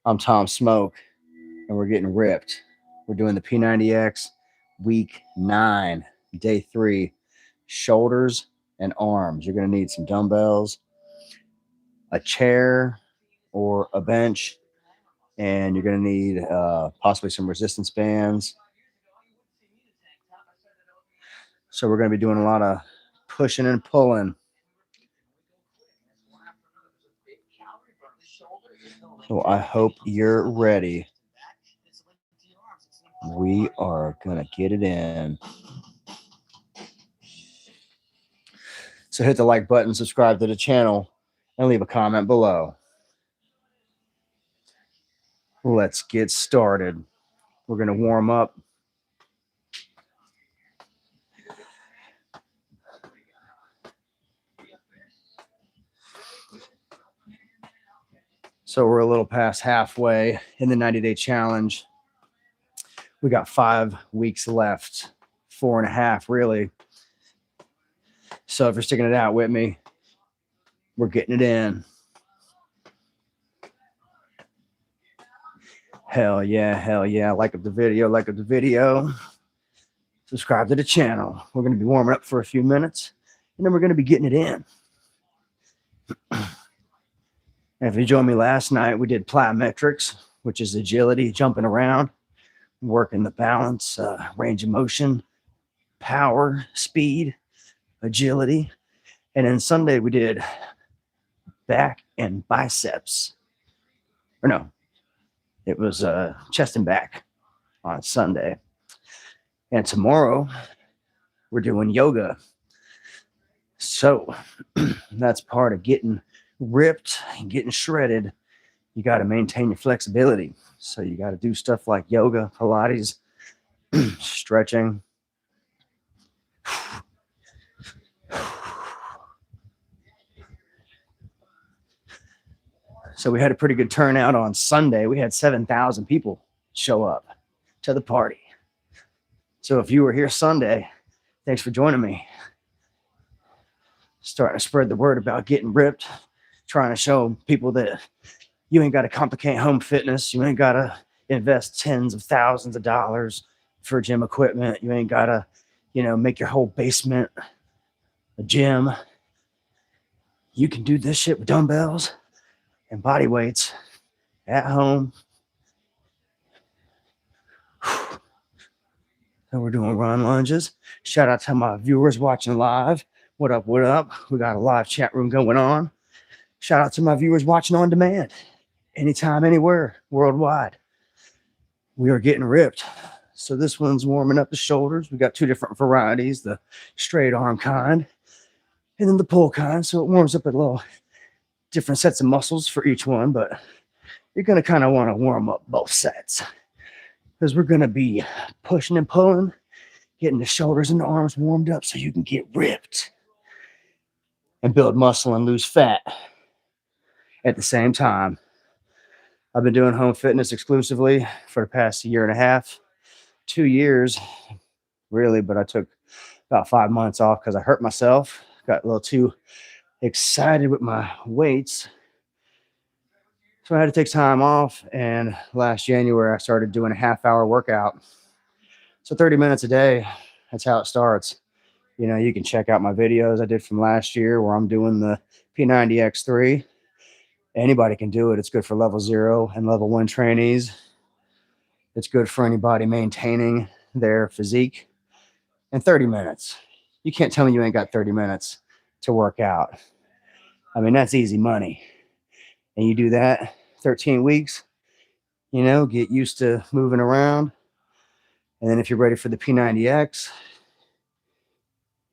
I'm Tom Smoke, and we're getting ripped. We're doing the P90X week 9, day 3, shoulders and arms. You're going to need some dumbbells, a chair or a bench, and you're going to need possibly some resistance bands. So we're going to be doing a lot of pushing and pulling. So I hope you're ready. We are going to get it in. So hit the like button, subscribe to the channel, and leave a comment below. Let's get started. We're going to warm up. So we're a little past halfway in the 90-day challenge. We got 5 weeks left, 4.5 really. So if you're sticking it out with me, we're getting it in. Hell yeah. Like up the video. Subscribe to the channel. We're going to be warming up for a few minutes, and then we're going to be getting it in. And if you joined me last night, we did plyometrics, which is agility, jumping around, working the balance, range of motion, power, speed, agility. And then Sunday we did back and biceps. Or no, it was chest and back on Sunday. And tomorrow we're doing yoga. So that's part of getting ripped and getting shredded. You got to maintain your flexibility. So you got to do stuff like yoga, Pilates, stretching. So we had a pretty good turnout on Sunday. We had 7,000 people show up to the party. So if you were here Sunday, thanks for joining me. Starting to spread the word about getting ripped, trying to show people that you ain't got to complicate home fitness. You ain't got to invest tens of thousands of dollars for gym equipment. You ain't got to, make your whole basement a gym. You can do this shit with dumbbells and body weights at home. So we're doing run lunges. Shout out to my viewers watching live. What up? We got a live chat room going on. Shout out to my viewers watching on demand. Anytime, anywhere, worldwide. We are getting ripped. So this one's warming up the shoulders. We got 2 different varieties, the straight arm kind and then the pull kind. So it warms up a little different sets of muscles for each one, but you're going to kind of want to warm up both sets because we're going to be pushing and pulling, getting the shoulders and the arms warmed up so you can get ripped and build muscle and lose fat at the same time. I've been doing home fitness exclusively for the past 1.5 years, 2 years, really, but I took about 5 months off because I hurt myself, got a little too excited with my weights. So I had to take time off, and last January I started doing a half-hour workout. So 30 minutes a day, that's how it starts. You can check out my videos I did from last year where I'm doing the P90X3. Anybody can do it. It's good for level 0 and level 1 trainees. It's good for anybody maintaining their physique. And 30 minutes. You can't tell me you ain't got 30 minutes to work out. I mean, that's easy money. And you do that 13 weeks, get used to moving around. And then if you're ready for the P90X,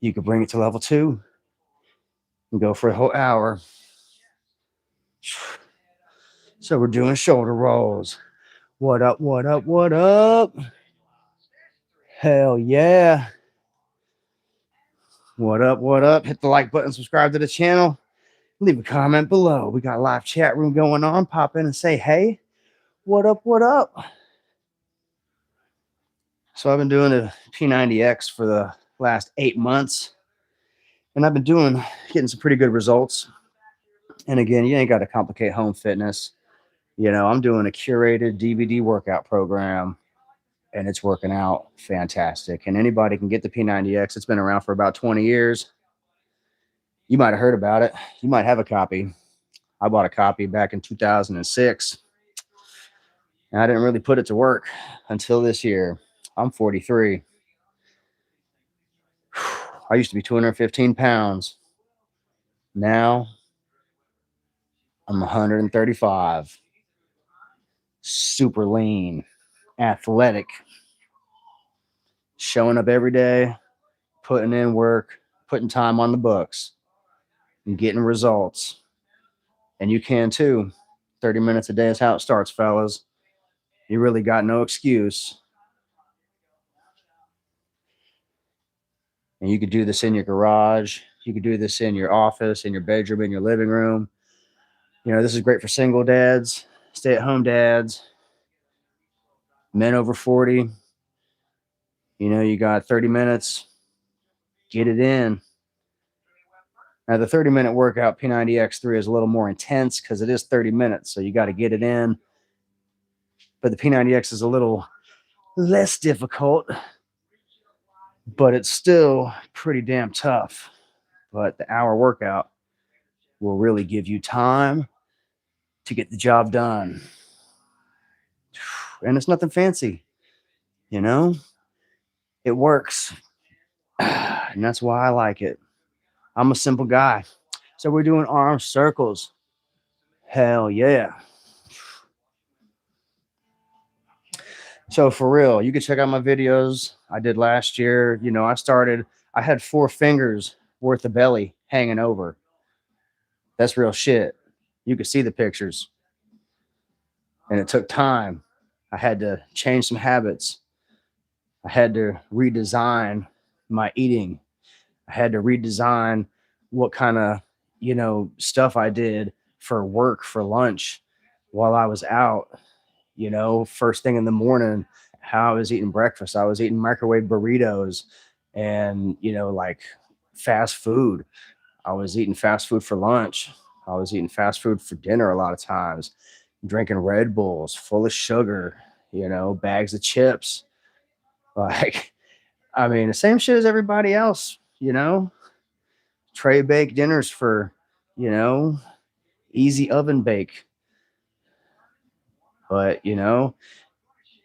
you could bring it to level 2 and go for a whole hour. So we're doing shoulder rolls. What up? Hell yeah. What up? Hit the like button, subscribe to the channel. Leave a comment below. We got a live chat room going on. Pop in and say, hey, what up? So I've been doing the P90X for the last 8 months. And I've been getting some pretty good results. And again, you ain't got to complicate home fitness. I'm doing a curated DVD workout program, and it's working out fantastic. And anybody can get the P90X. It's been around for about 20 years. You might have heard about it. You might have a copy. I bought a copy back in 2006. And I didn't really put it to work until this year. I'm 43. I used to be 215 pounds. Now I'm 135. Super lean, athletic, showing up every day, putting in work, putting time on the books, and getting results. And you can too. 30 minutes a day is how it starts, fellas. You really got no excuse. And you could do this in your garage. You could do this in your office, in your bedroom, in your living room. This is great for single dads, stay at home dads, men over 40. You got 30 minutes, get it in. Now, the 30-minute workout P90X3 is a little more intense because it is 30 minutes, so you got to get it in. But the P90X is a little less difficult, but it's still pretty damn tough. But the hour workout will really give you time to get the job done. And it's nothing fancy, it works. And that's why I like it. I'm a simple guy. So we're doing arm circles. Hell yeah. So for real, you can check out my videos I did last year. I had 4 fingers worth of belly hanging over. That's real shit. You could see the pictures. And it took time. I had to change some habits. I had to redesign my eating. I had to redesign what kind of, stuff I did for work, for lunch, while I was out, first thing in the morning, how I was eating breakfast. I was eating microwave burritos and, like fast food. I was eating fast food for lunch. I was eating fast food for dinner a lot of times, drinking Red Bulls full of sugar, bags of chips. Like, I mean, the same shit as everybody else, tray baked dinners for, easy oven bake. But, you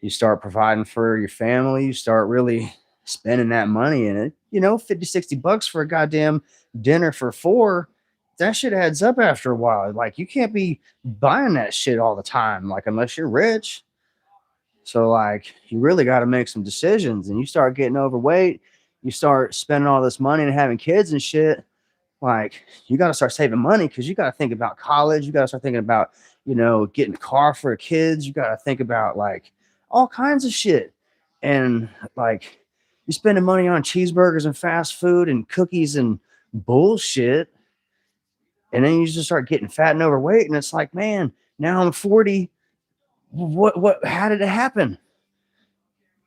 start providing for your family, you start really spending that money in it, 50, 60 bucks for a goddamn dinner for 4. That shit adds up after a while. Like, you can't be buying that shit all the time, like, unless you're rich. So, like, you really got to make some decisions. And you start getting overweight, you start spending all this money and having kids and shit. Like, you got to start saving money because you got to think about college. You got to start thinking about, getting a car for kids. You got to think about, like, all kinds of shit. And, like, you're spending money on cheeseburgers and fast food and cookies and bullshit. And then you just start getting fat and overweight. And it's like, man, now I'm 40. How did it happen?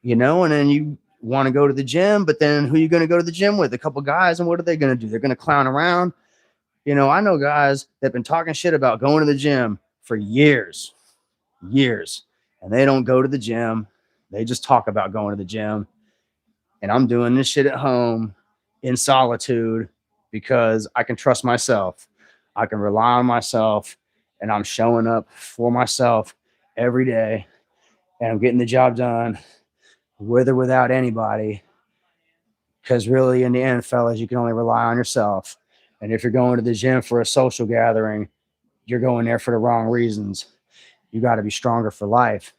And then you want to go to the gym, but then who are you going to go to the gym with? A couple guys. And what are they going to do? They're going to clown around. I know guys that have been talking shit about going to the gym for years, and they don't go to the gym. They just talk about going to the gym. And I'm doing this shit at home in solitude because I can trust myself. I can rely on myself, and I'm showing up for myself every day, and I'm getting the job done with or without anybody. Because really, in the end, fellas, you can only rely on yourself. And if you're going to the gym for a social gathering, you're going there for the wrong reasons. You got to be stronger for life.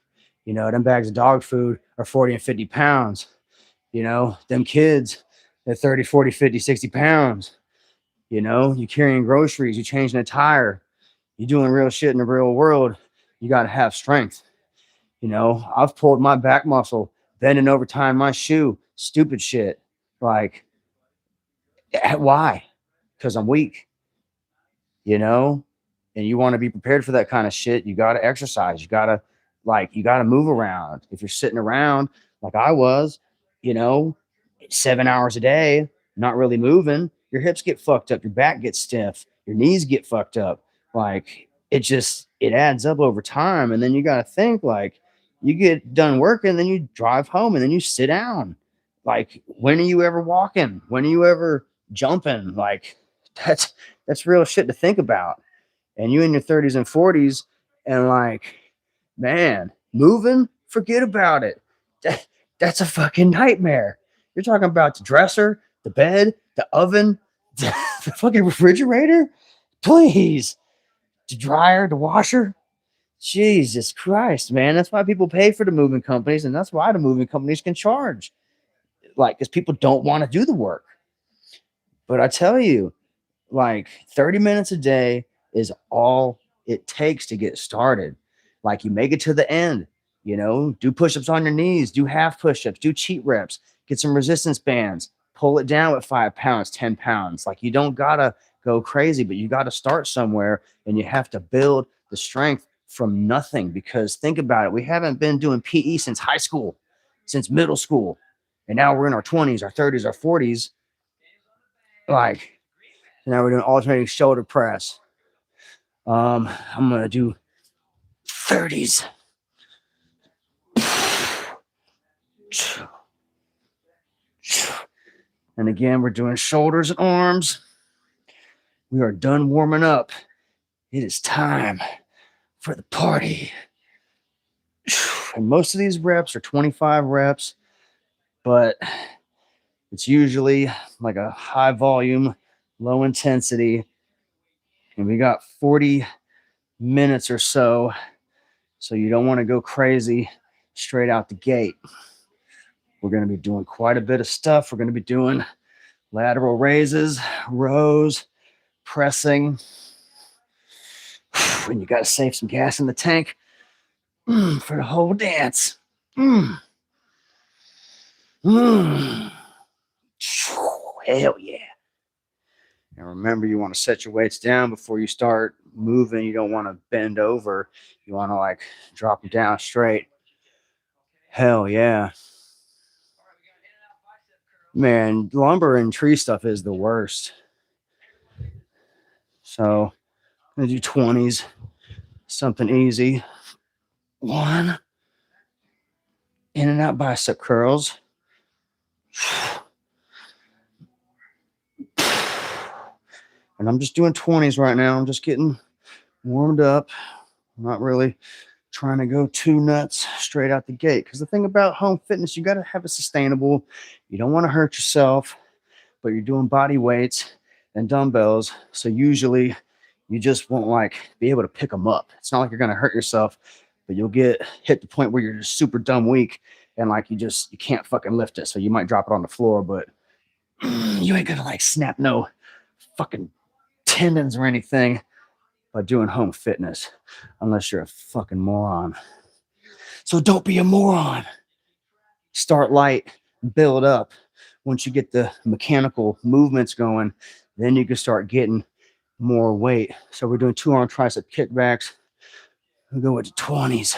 Them bags of dog food are 40 and 50 pounds. Them kids, they're 30, 40, 50, 60 pounds. You carrying groceries, you changing a tire, you doing real shit in the real world. You got to have strength. I've pulled my back muscle, bending over, tying my shoe, stupid shit. Like, why? Because I'm weak, and you want to be prepared for that kind of shit. You got to exercise. You got to move around. If you're sitting around like I was, 7 hours a day, not really moving, your hips get fucked up. Your back gets stiff. Your knees get fucked up. Like, it adds up over time. And then you got to think like you get done working, then you drive home and then you sit down. Like, when are you ever walking? When are you ever jumping? Like, that's that's real shit to think about. And you in your 30s and 40s, and like, man, moving, forget about it. That, that's a fucking nightmare. You're talking about the dresser, the bed, the oven, the fucking refrigerator. Please, the dryer, the washer. Jesus Christ, man. That's why people pay for the moving companies, and that's why the moving companies can charge. Like, because people don't want to do the work. But I tell you, like, 30 minutes a day is all it takes to get started. Like, you make it to the end, do push-ups on your knees, do half push-ups, do cheat reps, get some resistance bands, pull it down with 5 pounds, 10 pounds. Like, you don't gotta go crazy, but you got to start somewhere, and you have to build the strength from nothing. Because think about it, we haven't been doing PE since high school, since middle school, and now we're in our 20s, our 30s, our 40s. Like, so now we're doing alternating shoulder press. I'm gonna do 30s. And again, we're doing shoulders and arms. We are done warming up. It is time for the party. And most of these reps are 25 reps, but it's usually like a high volume, low intensity. And we got 40 minutes or so. So you don't want to go crazy straight out the gate. We're going to be doing quite a bit of stuff. We're going to be doing lateral raises, rows, pressing. And you got to save some gas in the tank for the whole dance. Hell yeah. And remember, you want to set your weights down before you start moving. You don't want to bend over. You want to like drop them down straight. Hell yeah. Man, lumber and tree stuff is the worst. So I'm going to do 20s, something easy. 1, in and out bicep curls. And I'm just doing 20s right now. I'm just getting warmed up. I'm not really trying to go too nuts straight out the gate. Because the thing about home fitness, you got to have it sustainable. You don't want to hurt yourself, but you're doing body weights and dumbbells. So usually you just won't like be able to pick them up. It's not like you're going to hurt yourself, but you'll hit the point where you're just super dumb weak and like you can't fucking lift it. So you might drop it on the floor, but you ain't gonna like snap no fucking tendons or anything by doing home fitness unless you're a fucking moron. So don't be a moron. Start light, build up. Once you get the mechanical movements going, then you can start getting more weight. So we're doing 2-arm tricep kickbacks. We'll go with the 20s.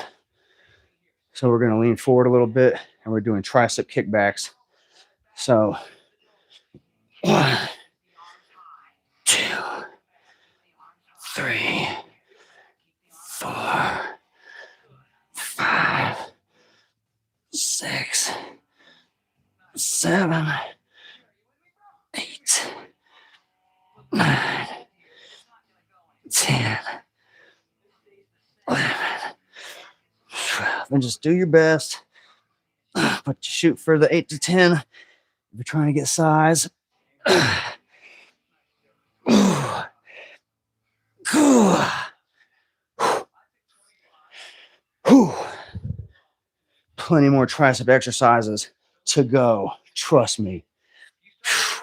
So we're going to lean forward a little bit and we're doing tricep kickbacks. So 1, 2, 3, 4, 5, 6, 7, 8, 9, 10, 11, 12. And just do your best. But you shoot for the 8 to 10 if you're trying to get size. Plenty more tricep exercises to go. Trust me.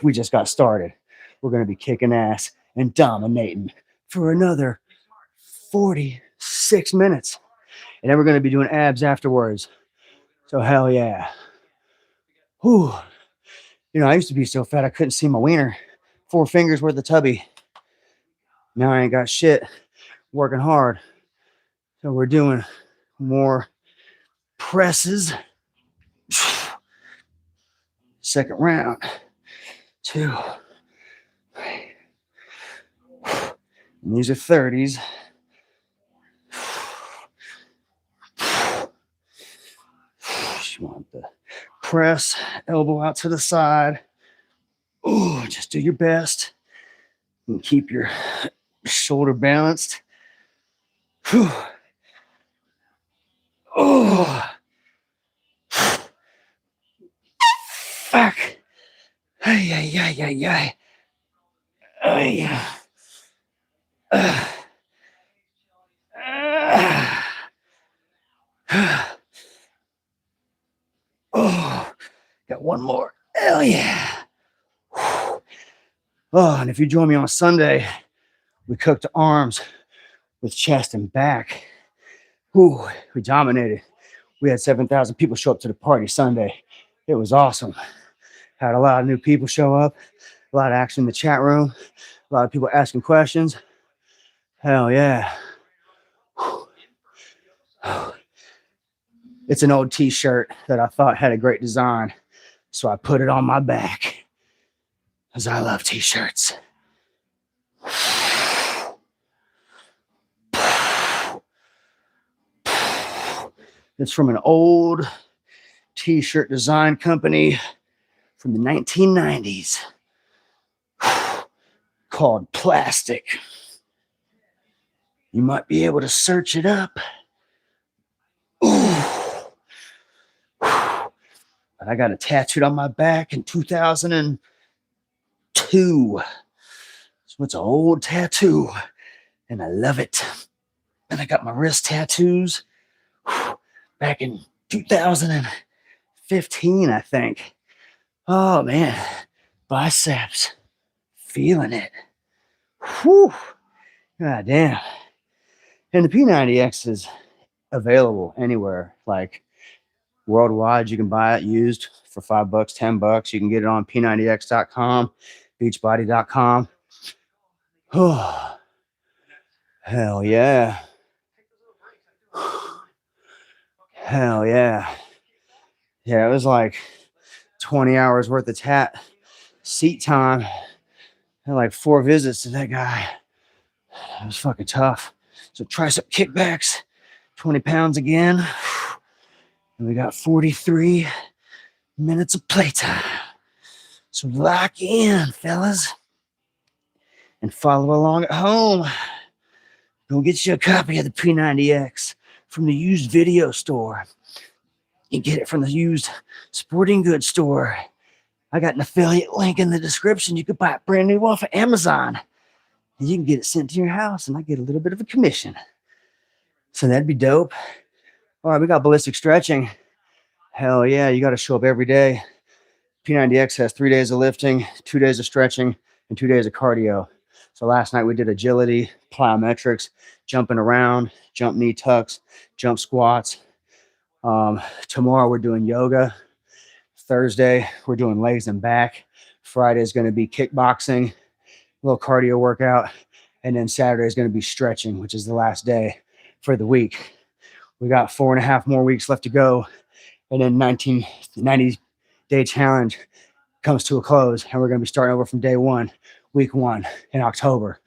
We just got started. We're going to be kicking ass and dominating for another 46 minutes. And then we're going to be doing abs afterwards. So hell yeah. Whew. I used to be so fat I couldn't see my wiener. 4 fingers worth of tubby. Now I ain't got shit. Working hard. So we're doing more presses. Second round. 2. And these are 30s. You want the press, elbow out to the side. Oh, just do your best and keep your shoulder balanced. Whew. Oh, fuck. Ay, ay, ay, ay, ay. Ay. Uh, oh, got one more. Hell yeah. Oh, and if you join me on Sunday, we cooked arms with chest and back. Ooh, we dominated. We had 7,000 people show up to the party Sunday. It was awesome. Had a lot of new people show up, a lot of action in the chat room, a lot of people asking questions. Hell yeah. It's an old t-shirt that I thought had a great design, so I put it on my back because I love t-shirts. It's from an old t-shirt design company from the 1990s called Plastic. You might be able to search it up. But I got it tattooed on my back in 2002. So it's an old tattoo, and I love it. And I got my wrist tattoos back in 2015, I think. Oh man, biceps, feeling it. Whew. God damn. And the P90X is available anywhere, like worldwide. You can buy it used for $5, $10. You can get it on P90X.com, beachbody.com. Oh, hell yeah. Hell yeah. Yeah, it was like 20 hours worth of seat time. And like 4 visits to that guy. It was fucking tough. So tricep kickbacks, 20 pounds again. And we got 43 minutes of playtime. So lock in, fellas. And follow along at home. Go get you a copy of the P90X from the used video store. You get it from the used sporting goods store. I got an affiliate link in the description. You could buy it brand new off of Amazon. And you can get it sent to your house, and I get a little bit of a commission. So that'd be dope. All right, we got ballistic stretching. Hell yeah, you got to show up every day. P90X has 3 days of lifting, 2 days of stretching, and 2 days of cardio. So last night we did agility, plyometrics, jumping around, jump knee tucks, jump squats. Tomorrow we're doing yoga. Thursday we're doing legs and back. Friday is going to be kickboxing, a little cardio workout. And then Saturday is going to be stretching, which is the last day for the week. We got 4.5 more weeks left to go. And then 90-day challenge comes to a close. And we're going to be starting over from day 1, week 1 in October.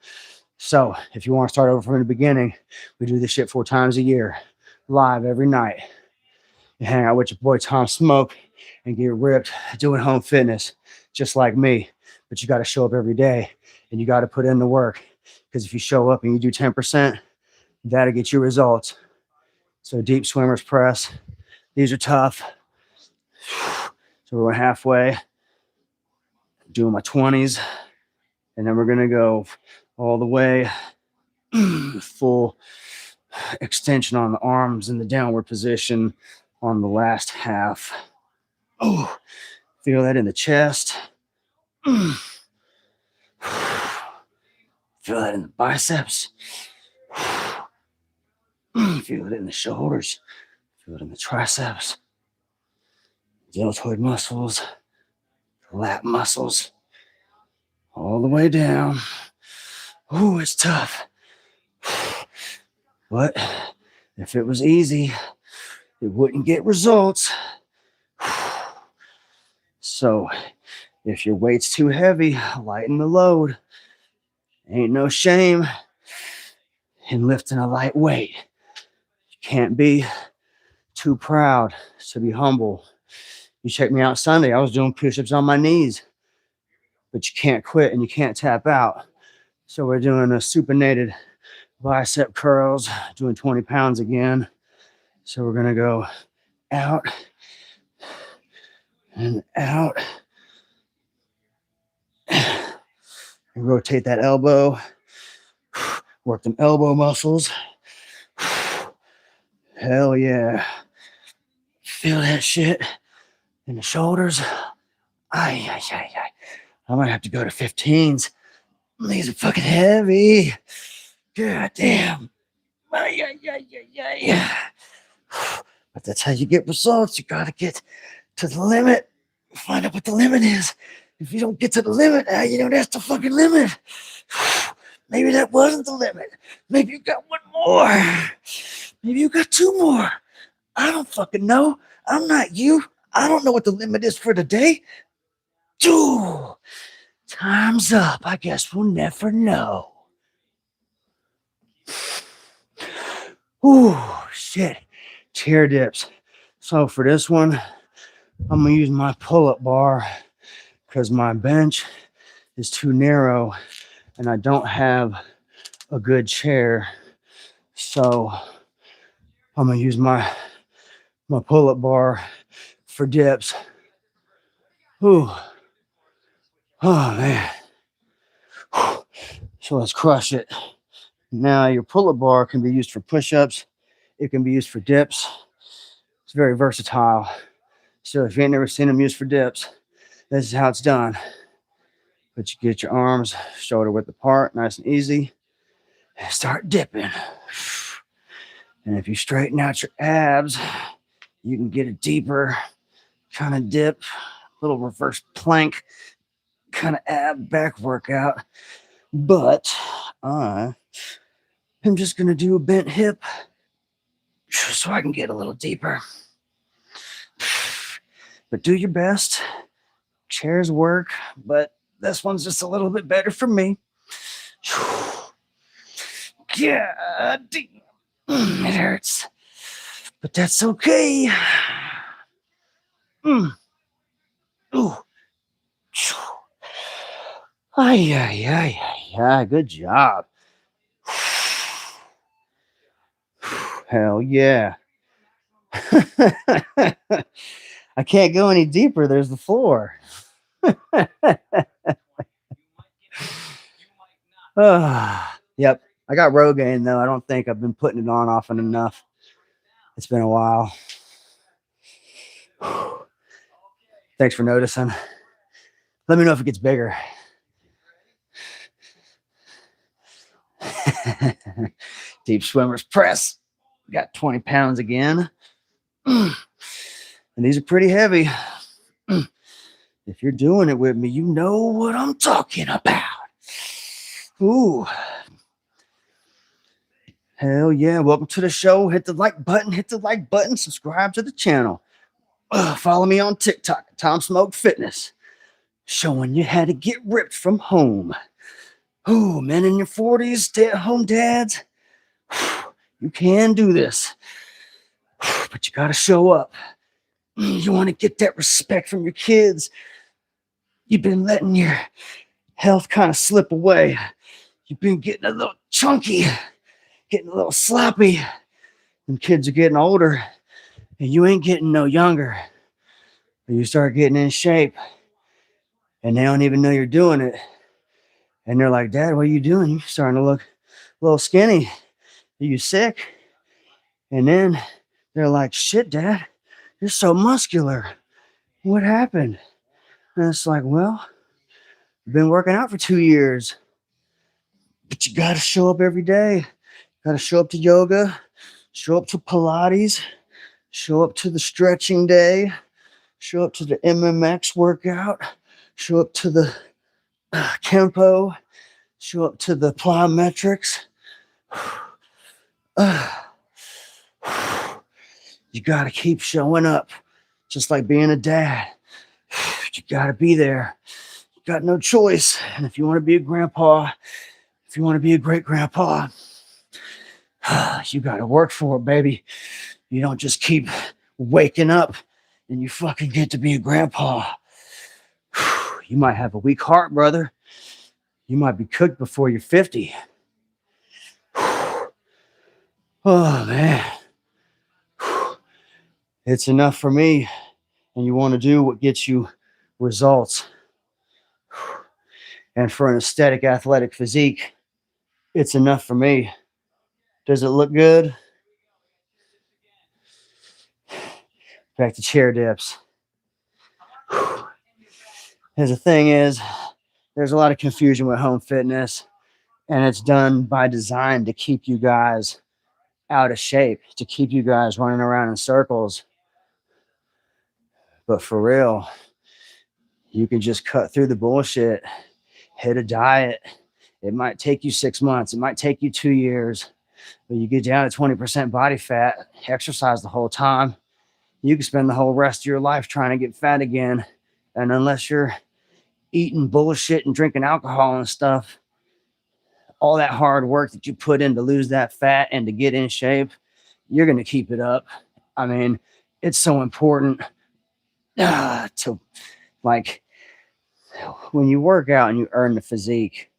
So if you want to start over from the beginning, we do this shit 4 times a year, live every night. You hang out with your boy Tom Smoke and get ripped doing home fitness, just like me. But you got to show up every day and you got to put in the work. Because if you show up and you do 10%, that'll get you results. So deep swimmer's press. These are tough. So we're halfway. Doing my 20s. And then we're going to go all the way. Full extension on the arms in the downward position on the last half. Oh, feel that in the chest. Feel that in the biceps. Feel it in the shoulders. Feel it in the triceps. Deltoid muscles. Lat muscles. All the way down. Oh, it's tough. But if it was easy, it wouldn't get results. So if your weight's too heavy, lighten the load. Ain't no shame in lifting a light weight. You can't be too proud to be humble. You check me out Sunday, I was doing push-ups on my knees, but you can't quit and you can't tap out. So we're doing a supinated bicep curls, doing 20 pounds again. So we're gonna go out and out and rotate that elbow, work them elbow muscles. Hell yeah. Feel that shit in the shoulders. I might have to go to 15s. These are fucking heavy. God damn. But that's how you get results. You gotta get to the limit. Find out what the limit is. If you don't get to the limit, you know that's the fucking limit. Maybe that wasn't the limit. Maybe you got one more. Maybe you got two more. I don't fucking know. I'm not you. I don't know what the limit is for today. Dude, time's up. I guess we'll never know. Ooh, shit. Chair dips. So for this one, I'm going to use my pull-up bar because my bench is too narrow and I don't have a good chair. So I'm going to use my pull-up bar for dips. Ooh. Oh, man. So let's crush it. Now, your pull-up bar can be used for push-ups. It can be used for dips. It's very versatile. So if you ain't never seen them used for dips, this is how it's done. But you get your arms shoulder width apart, nice and easy, and start dipping. And if you straighten out your abs, you can get a deeper kind of dip, little reverse plank kind of ab back workout. But I'm just going to do a bent hip so I can get a little deeper. But do your best. Chairs work, but this one's just a little bit better for me. Yeah, it hurts, but that's okay. Ooh. Ay, good job. Hell yeah. I can't go any deeper. There's the floor. Yep. I got Rogaine though. I don't think I've been putting it on often enough. It's been a while. Thanks for noticing. Let me know if it gets bigger. Deep swimmers press. Got 20 pounds again. And these are pretty heavy. If you're doing it with me, you know what I'm talking about. Ooh. Hell yeah. Welcome to the show. Hit the like button, subscribe to the channel. Follow me on TikTok, Tom Smoke Fitness, showing you how to get ripped from home. Ooh, men in your 40s, stay-at-home dads, you can do this, but you got to show up. You want to get that respect from your kids. You've been letting your health kind of slip away. You've been getting a little chunky, getting a little sloppy. Them kids are getting older, and you ain't getting no younger. You start getting in shape, and they don't even know you're doing it. And they're like, Dad, what are you doing? You're starting to look a little skinny. Are you sick? And then they're like, shit, Dad, you're so muscular. What happened? And it's like, well, I've been working out for 2 years. But you got to show up every day. Got to show up to yoga, show up to Pilates, show up to the stretching day, show up to the MMX workout, show up to the Kempo, show up to the plyometrics. You got to keep showing up, just like being a dad. You got to be there. You got no choice. And if you want to be a grandpa, if you want to be a great grandpa, you got to work for it, baby. You don't just keep waking up and you fucking get to be a grandpa. You might have a weak heart, brother. You might be cooked before you're 50. Oh, man. It's enough for me. And you want to do what gets you results. And for an aesthetic, athletic physique, it's enough for me. Does it look good? Back to chair dips. Here's the thing is, there's a lot of confusion with home fitness, and it's done by design to keep you guys out of shape, to keep you guys running around in circles. But for real, you can just cut through the bullshit, hit a diet. It might take you 6 months. It might take you 2 years, but you get down to 20% body fat, exercise the whole time. You can spend the whole rest of your life trying to get fat again. And unless you're eating bullshit and drinking alcohol and stuff, all that hard work that you put in to lose that fat and to get in shape, you're going to keep it up. I mean, it's so important to, like, when you work out and you earn the physique,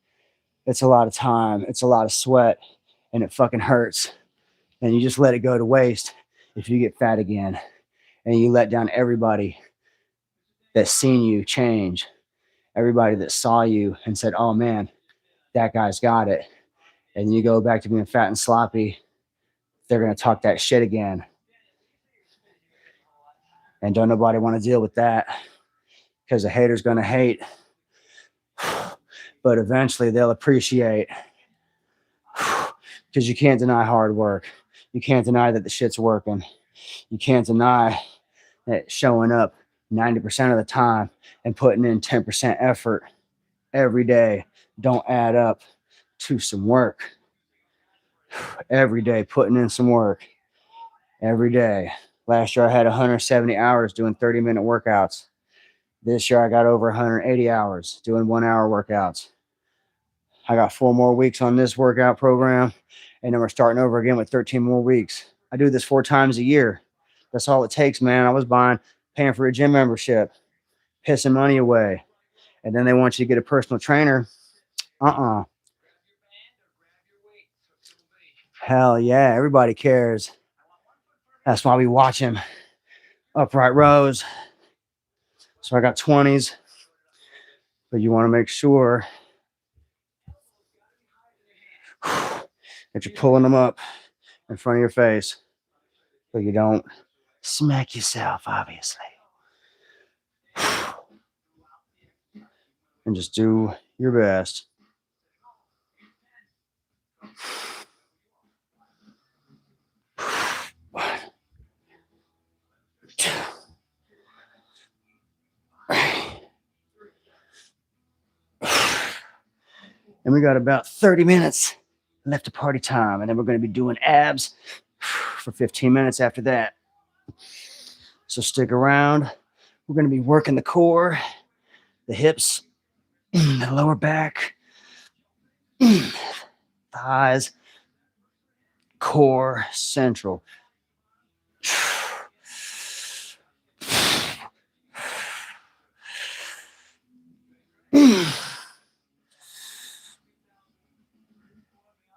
it's a lot of time, it's a lot of sweat, and it fucking hurts. And you just let it go to waste if you get fat again. And you let down everybody that's seen you change, everybody that saw you and said, oh man, that guy's got it. And you go back to being fat and sloppy, they're going to talk that shit again. And don't nobody want to deal with that, because a hater's going to hate. But eventually they'll appreciate, because you can't deny hard work. You can't deny that the shit's working. You can't deny that showing up 90% of the time and putting in 10% effort every day don't add up to some work. Every day putting in some work. Every day. Last year I had 170 hours doing 30-minute workouts. This year I got over 180 hours doing 1-hour workouts. I got 4 more weeks on this workout program, and then we're starting over again with 13 more weeks. I do this 4 times a year. That's all it takes, man. I was paying for a gym membership, pissing money away. And then they want you to get a personal trainer. Hell yeah, everybody cares. That's why we watch him. Upright rows. So I got 20s. But you want to make sure that you're pulling them up in front of your face so you don't smack yourself, obviously. And just do your best. And we got about 30 minutes left of party time. And then we're going to be doing abs for 15 minutes after that. So stick around. We're going to be working the core, the hips, the lower back, thighs, core, central.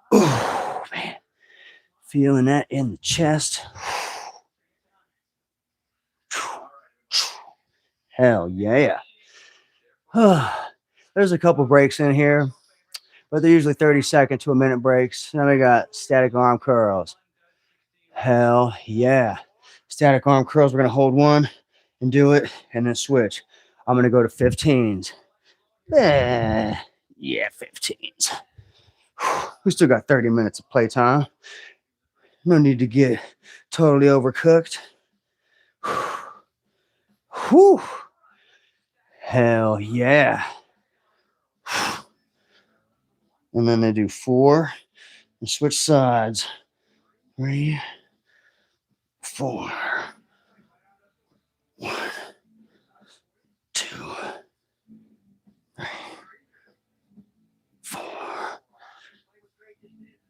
Oh, man. Feeling that in the chest. Hell yeah. There's a couple breaks in here, but they're usually 30-second to a minute breaks. Then we got static arm curls. Hell yeah. Static arm curls, we're going to hold one and do it and then switch. I'm going to go to 15s. Yeah, 15s. We still got 30 minutes of playtime. No need to get totally overcooked. Whew. Hell yeah. And then they do 4 and switch sides. 3, 4. 1, 2, 3, 4.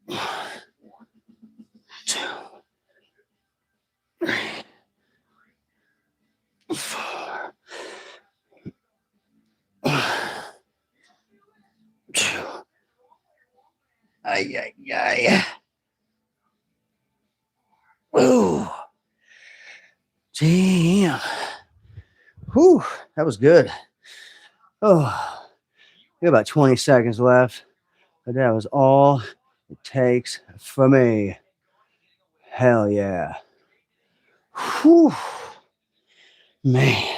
1, 2, 3, Ay, ay, ay. Ooh. Damn. Whew. That was good. Oh, we got about 20 seconds left. But that was all it takes for me. Hell yeah. Whew. Man,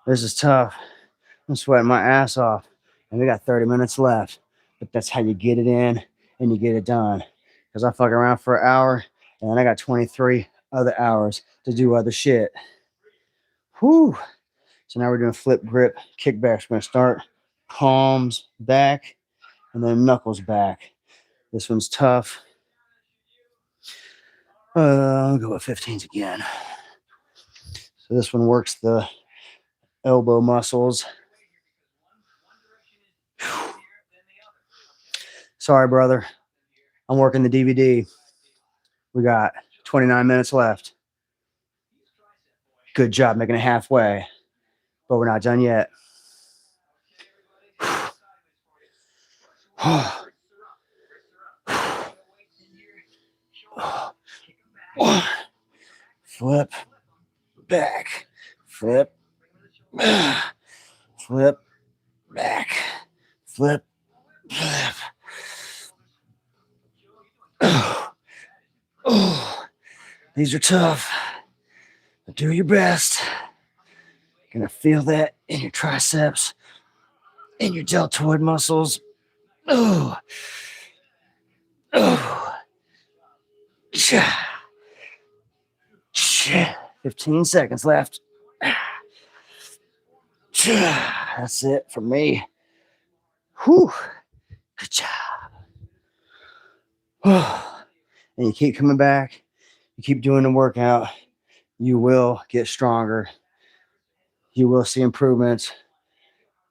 this is tough. I'm sweating my ass off. And we got 30 minutes left. But that's how you get it in and you get it done. Because I fuck around for an hour and then I got 23 other hours to do other shit. Whew. So now we're doing flip grip kickbacks. We're going to start palms back and then knuckles back. This one's tough. I'll go with 15s again. So this one works the elbow muscles. Whew. Sorry, brother. I'm working the DVD. We got 29 minutes left. Good job making it halfway, but we're not done yet. Flip back, flip, flip back, flip, flip. These are tough, but do your best. You're gonna feel that in your triceps, in your deltoid muscles. Oh, oh, 15 seconds left. That's it for me. Whew. Good job. And you keep coming back. You keep doing the workout. You will get stronger. You will see improvements.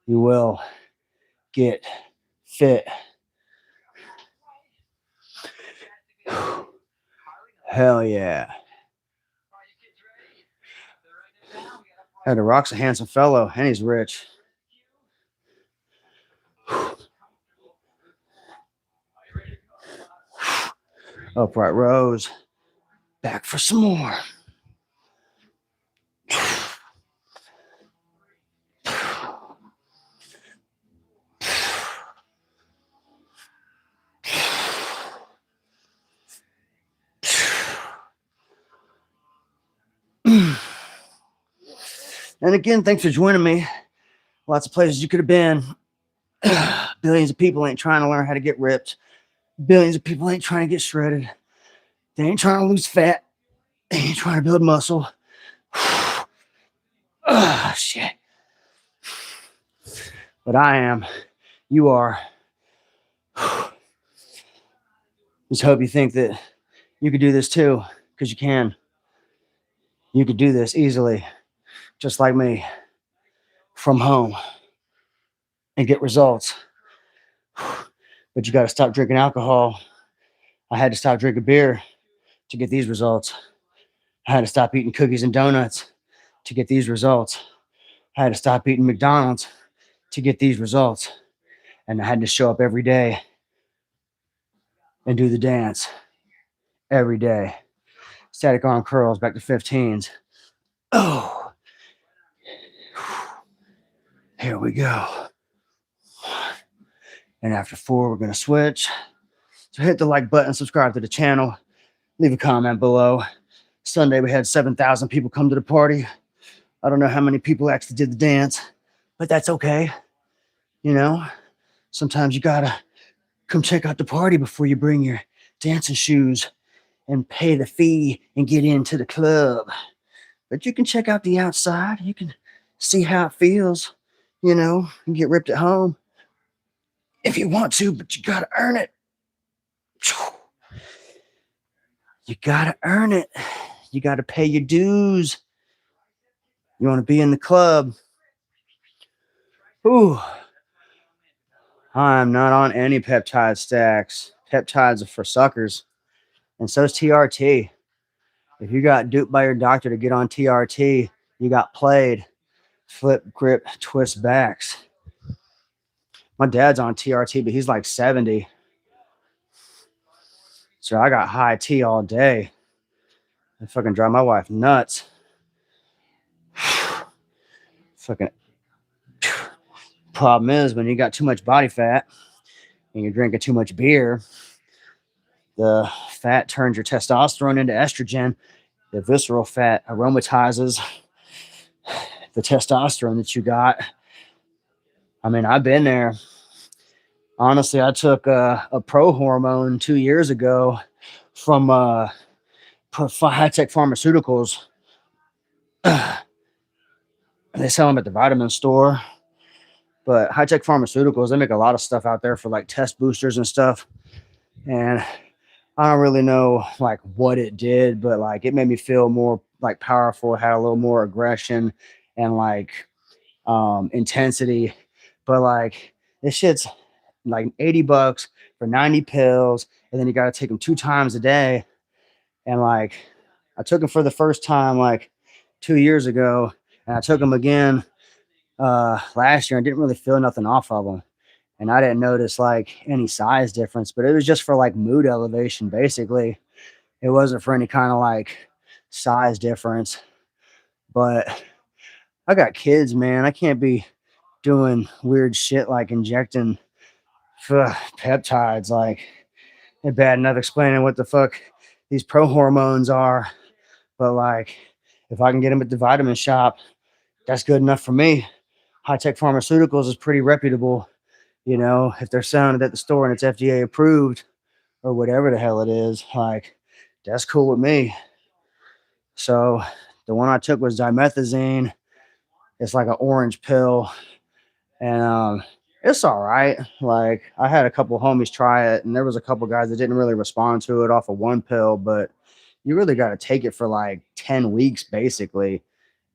You will get fit. Hell yeah. The Rock's a handsome fellow, and he's rich. Upright rows. Back for some more. And again, thanks for joining me. Lots of places you could have been. Billions of people ain't trying to learn how to get ripped. Billions of people ain't trying to get shredded. They ain't trying to lose fat. They ain't trying to build muscle. Oh, shit. But I am. You are. Just hope you think that you could do this too, because you can. You could do this easily, just like me, from home and get results. But you got to stop drinking alcohol. I had to stop drinking beer to get these results. I had to stop eating cookies and donuts to get these results. I had to stop eating McDonald's to get these results. And I had to show up every day and do the dance every day. Static arm curls back to 15s. Oh, here we go. And after 4, we're going to switch. So hit the like button, subscribe to the channel, leave a comment below. Sunday, we had 7,000 people come to the party. I don't know how many people actually did the dance, but that's okay. You know, sometimes you got to come check out the party before you bring your dancing shoes and pay the fee and get into the club. But you can check out the outside. You can see how it feels, you know, and get ripped at home if you want to, but you got to earn it. You got to earn it. You got to pay your dues. You want to be in the club. Ooh. I'm not on any peptide stacks. Peptides are for suckers. And so is TRT. If you got duped by your doctor to get on TRT, You got played, flip, grip, twist backs. My dad's on TRT, but he's like 70. So I got high T all day. I fucking drive my wife nuts. Fucking problem is when you got too much body fat and you're drinking too much beer, the fat turns your testosterone into estrogen. The visceral fat aromatizes the testosterone that you got. I mean, I've been there. Honestly, I took a pro hormone 2 years ago from high-tech pharmaceuticals. They sell them at the vitamin store. But high-tech pharmaceuticals, they make a lot of stuff out there for like test boosters and stuff. And I don't really know like what it did, but like it made me feel more like powerful, had a little more aggression and like intensity. But like this shit's like $80 for 90 pills, and then you got to take them 2 times a day. And like I took them for the first time like 2 years ago, and I took them again last year and didn't really feel nothing off of them. And I didn't notice like any size difference, but it was just for like mood elevation basically. It wasn't for any kind of like size difference. But I got kids, man. I can't be doing weird shit like injecting peptides. Like, they're bad enough explaining what the fuck these pro hormones are. But like, if I can get them at the vitamin shop, that's good enough for me. High tech pharmaceuticals is pretty reputable. You know, if they're selling it at the store and it's FDA approved or whatever the hell it is, like, that's cool with me. So the one I took was dimethazine. It's like an orange pill, and it's all right. Like, I had a couple homies try it, and there was a couple guys that didn't really respond to it off of one pill, but you really got to take it for like 10 weeks, basically.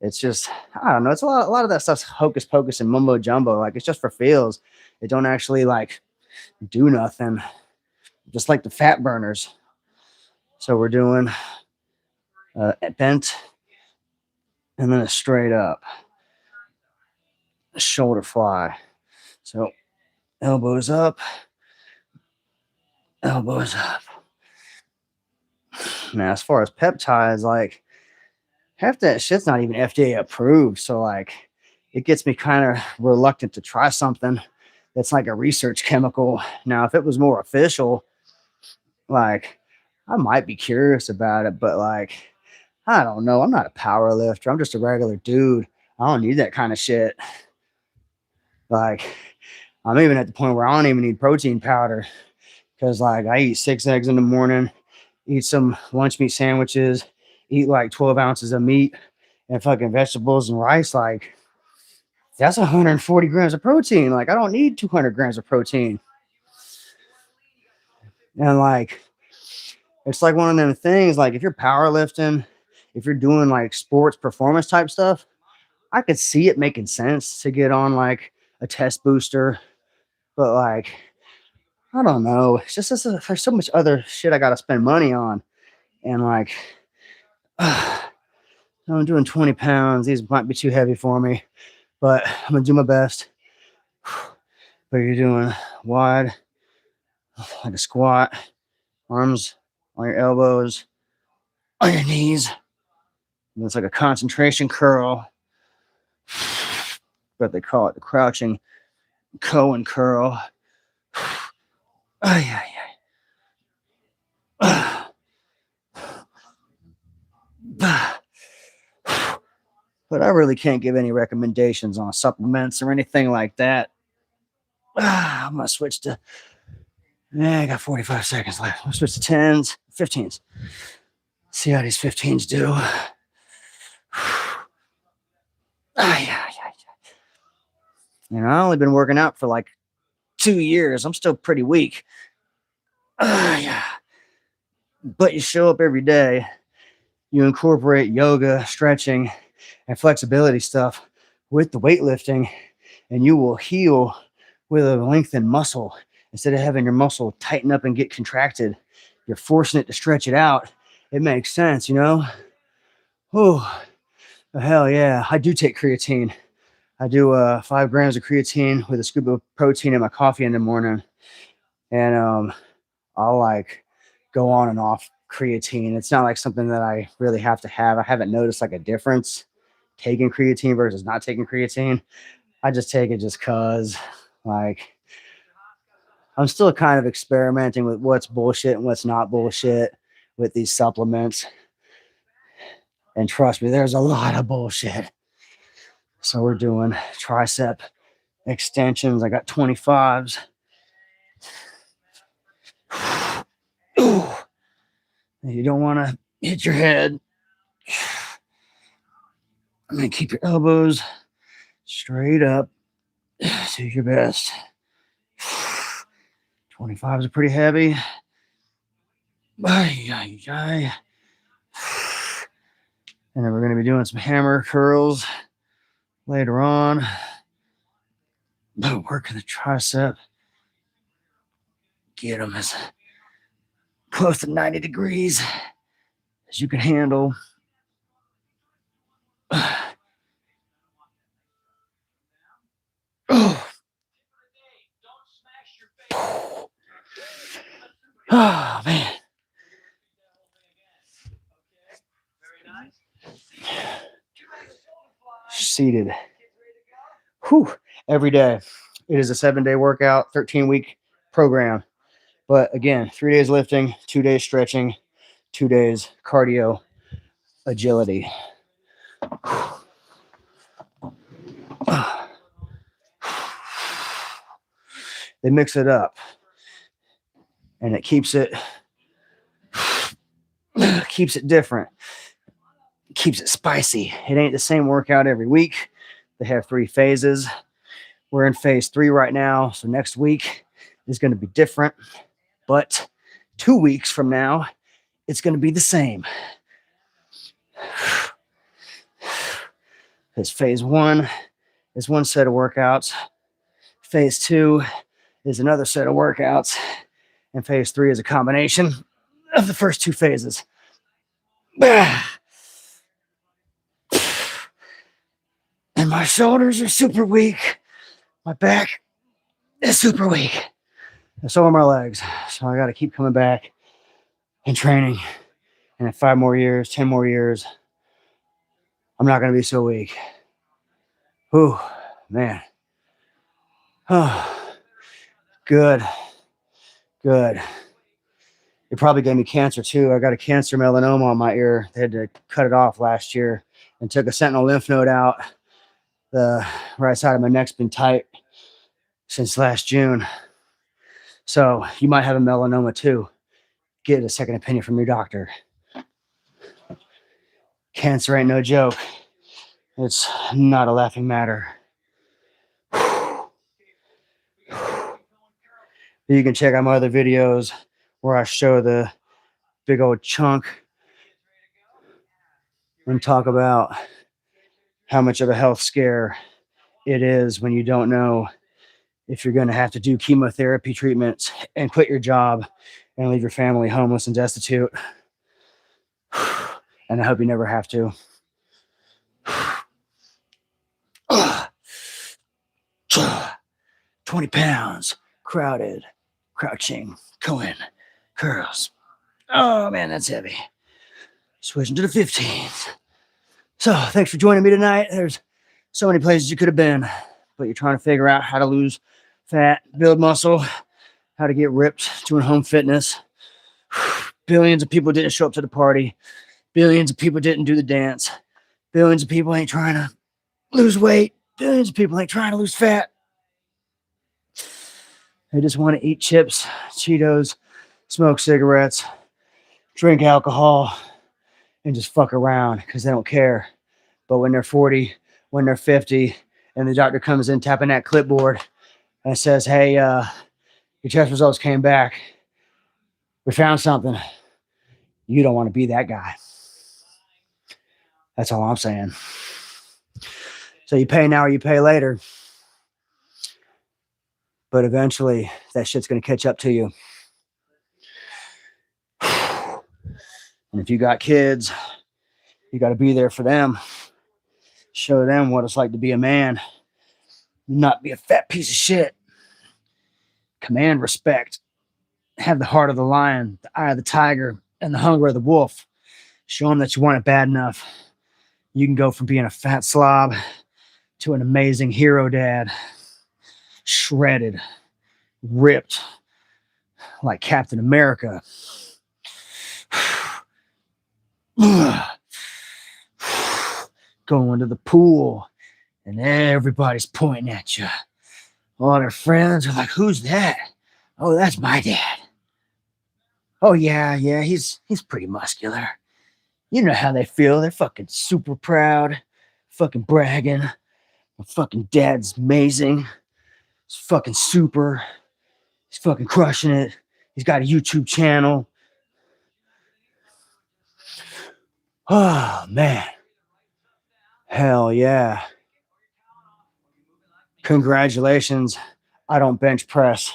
It's just, I don't know. It's a lot of that stuff's hocus pocus and mumbo jumbo. Like, it's just for feels. It don't actually like do nothing. Just like the fat burners. So we're doing a bent and then a straight up shoulder fly. So elbows up, elbows up. Now, as far as peptides, like, half that shit's not even FDA approved. So like, it gets me kind of reluctant to try something that's like a research chemical. Now, if it was more official, like, I might be curious about it, but like, I don't know. I'm not a power lifter. I'm just a regular dude. I don't need that kind of shit. Like, I'm even at the point where I don't even need protein powder because like I eat 6 eggs in the morning, eat some lunch meat sandwiches, eat like 12 ounces of meat and fucking vegetables and rice. Like, that's 140 grams of protein. Like, I don't need 200 grams of protein. And like, it's like one of them things, like, if you're powerlifting, if you're doing like sports performance type stuff, I could see it making sense to get on like a test booster. But like, I don't know. It's just there's so much other shit I got to spend money on. And like, I'm doing 20 pounds. These might be too heavy for me, but I'm going to do my best. But you're doing wide, like a squat, arms on your elbows, on your knees. And it's like a concentration curl, but they call it the crouching Cohen curl. Yeah. But I really can't give any recommendations on supplements or anything like that. I'm gonna switch to. I got 45 seconds left. I'll switch to 10s, 15s. See how these 15s do. Yeah. You know, I've only been working out for like 2 years. I'm still pretty weak. Yeah. But you show up every day. You incorporate yoga, stretching, and flexibility stuff with the weightlifting, and you will heal with a lengthened muscle. Instead of having your muscle tighten up and get contracted, you're forcing it to stretch it out. It makes sense, you know? Oh, Oh, hell yeah. I do take creatine. I do 5 grams of creatine with a scoop of protein in my coffee in the morning. And I'll like go on and off creatine. It's not like something that I really have to have. I haven't noticed like a difference taking creatine versus not taking creatine. I just take it just cause like I'm still kind of experimenting with what's bullshit and what's not bullshit with these supplements. And trust me, there's a lot of bullshit. So we're doing tricep extensions. I got 25s. You don't want to hit your head. I'm going to keep your elbows straight up. Do your best. 25s are pretty heavy. And then we're going to be doing some hammer curls later on. Working the tricep. Get them as close to 90 degrees as you can handle. Oh, man. Seated. Whew. Every day. It is a 7-day workout, 13-week program. But again, 3 days lifting, 2 days stretching, 2 days cardio, agility. They mix it up and it keeps it different. It keeps it spicy. It ain't the same workout every week. They have 3 phases. We're in phase 3 right now. So next week is going to be different. But 2 weeks from now, it's going to be the same. Because phase 1 is one set of workouts. Phase 2 is another set of workouts. And phase 3 is a combination of the first 2 phases. And my shoulders are super weak. My back is super weak. And so are my legs. So I got to keep coming back and training. And in 5 more years, 10 more years, I'm not going to be so weak. Whew, man. Oh, good. It probably gave me cancer too. I got a cancer melanoma on my ear. They had to cut it off last year and took a sentinel lymph node out. The right side of my neck's been tight since last June. So you might have a melanoma too. Get a second opinion from your doctor. Cancer ain't no joke. It's not a laughing matter. You can check out my other videos where I show the big old chunk and talk about how much of a health scare it is when you don't know if you're going to have to do chemotherapy treatments and quit your job and leave your family homeless and destitute. And I hope you never have to. 20 pounds, crowded, crouching, going, curls. Oh man, that's heavy. Switching to the 15s. So thanks for joining me tonight. There's so many places you could have been, but you're trying to figure out how to lose fat, build muscle, how to get ripped doing home fitness. Billions of people didn't show up to the party. Billions of people didn't do the dance. Billions of people ain't trying to lose weight. Billions of people ain't trying to lose fat. They just want to eat chips, Cheetos, smoke cigarettes, drink alcohol, and just fuck around because they don't care. But when they're 40, when they're 50, and the doctor comes in tapping that clipboard and says, hey, your test results came back. We found something. You don't want to be that guy. That's all I'm saying. So you pay now or you pay later. But eventually that shit's going to catch up to you. And if you got kids, you got to be there for them. Show them what it's like to be a man, not be a fat piece of shit. Command respect. Have the heart of the lion, the eye of the tiger, and the hunger of the wolf. Show them that you want it bad enough. You can go from being a fat slob to an amazing hero dad, shredded, ripped, like Captain America. Going to the pool, and everybody's pointing at you. All their friends are like, "Who's that?" "Oh, that's my dad." "Oh yeah, he's pretty muscular." You know how they feel. They're fucking super proud, fucking bragging. My fucking dad's amazing. He's fucking super. He's fucking crushing it. He's got a YouTube channel. Oh man. Hell yeah. Congratulations. I don't bench press.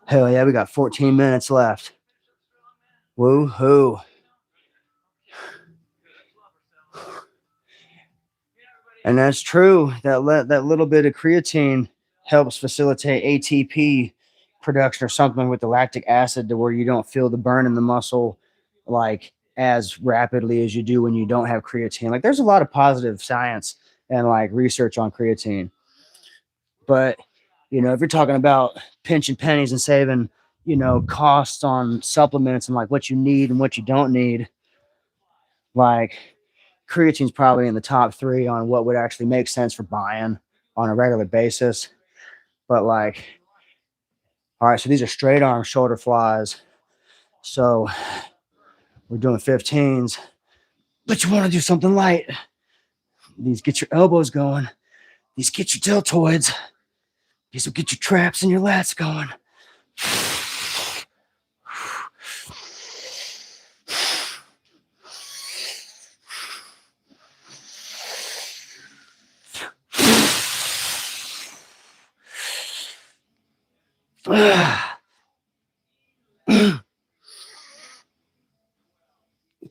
Hell yeah, we got 14 minutes left. Woo-hoo. And that's true. That little bit of creatine helps facilitate ATP production or something with the lactic acid, to where you don't feel the burn in the muscle like as rapidly as you do when you don't have creatine. Like, there's a lot of positive science and like research on creatine. But if you're talking about pinching pennies and saving, costs on supplements and like what you need and what you don't need, like creatine's probably in the top 3 on what would actually make sense for buying on a regular basis. But like, all right, so these are straight arm shoulder flies. So we're doing 15s, but you want to do something light. These get your elbows going. These get your deltoids. These will get your traps and your lats going.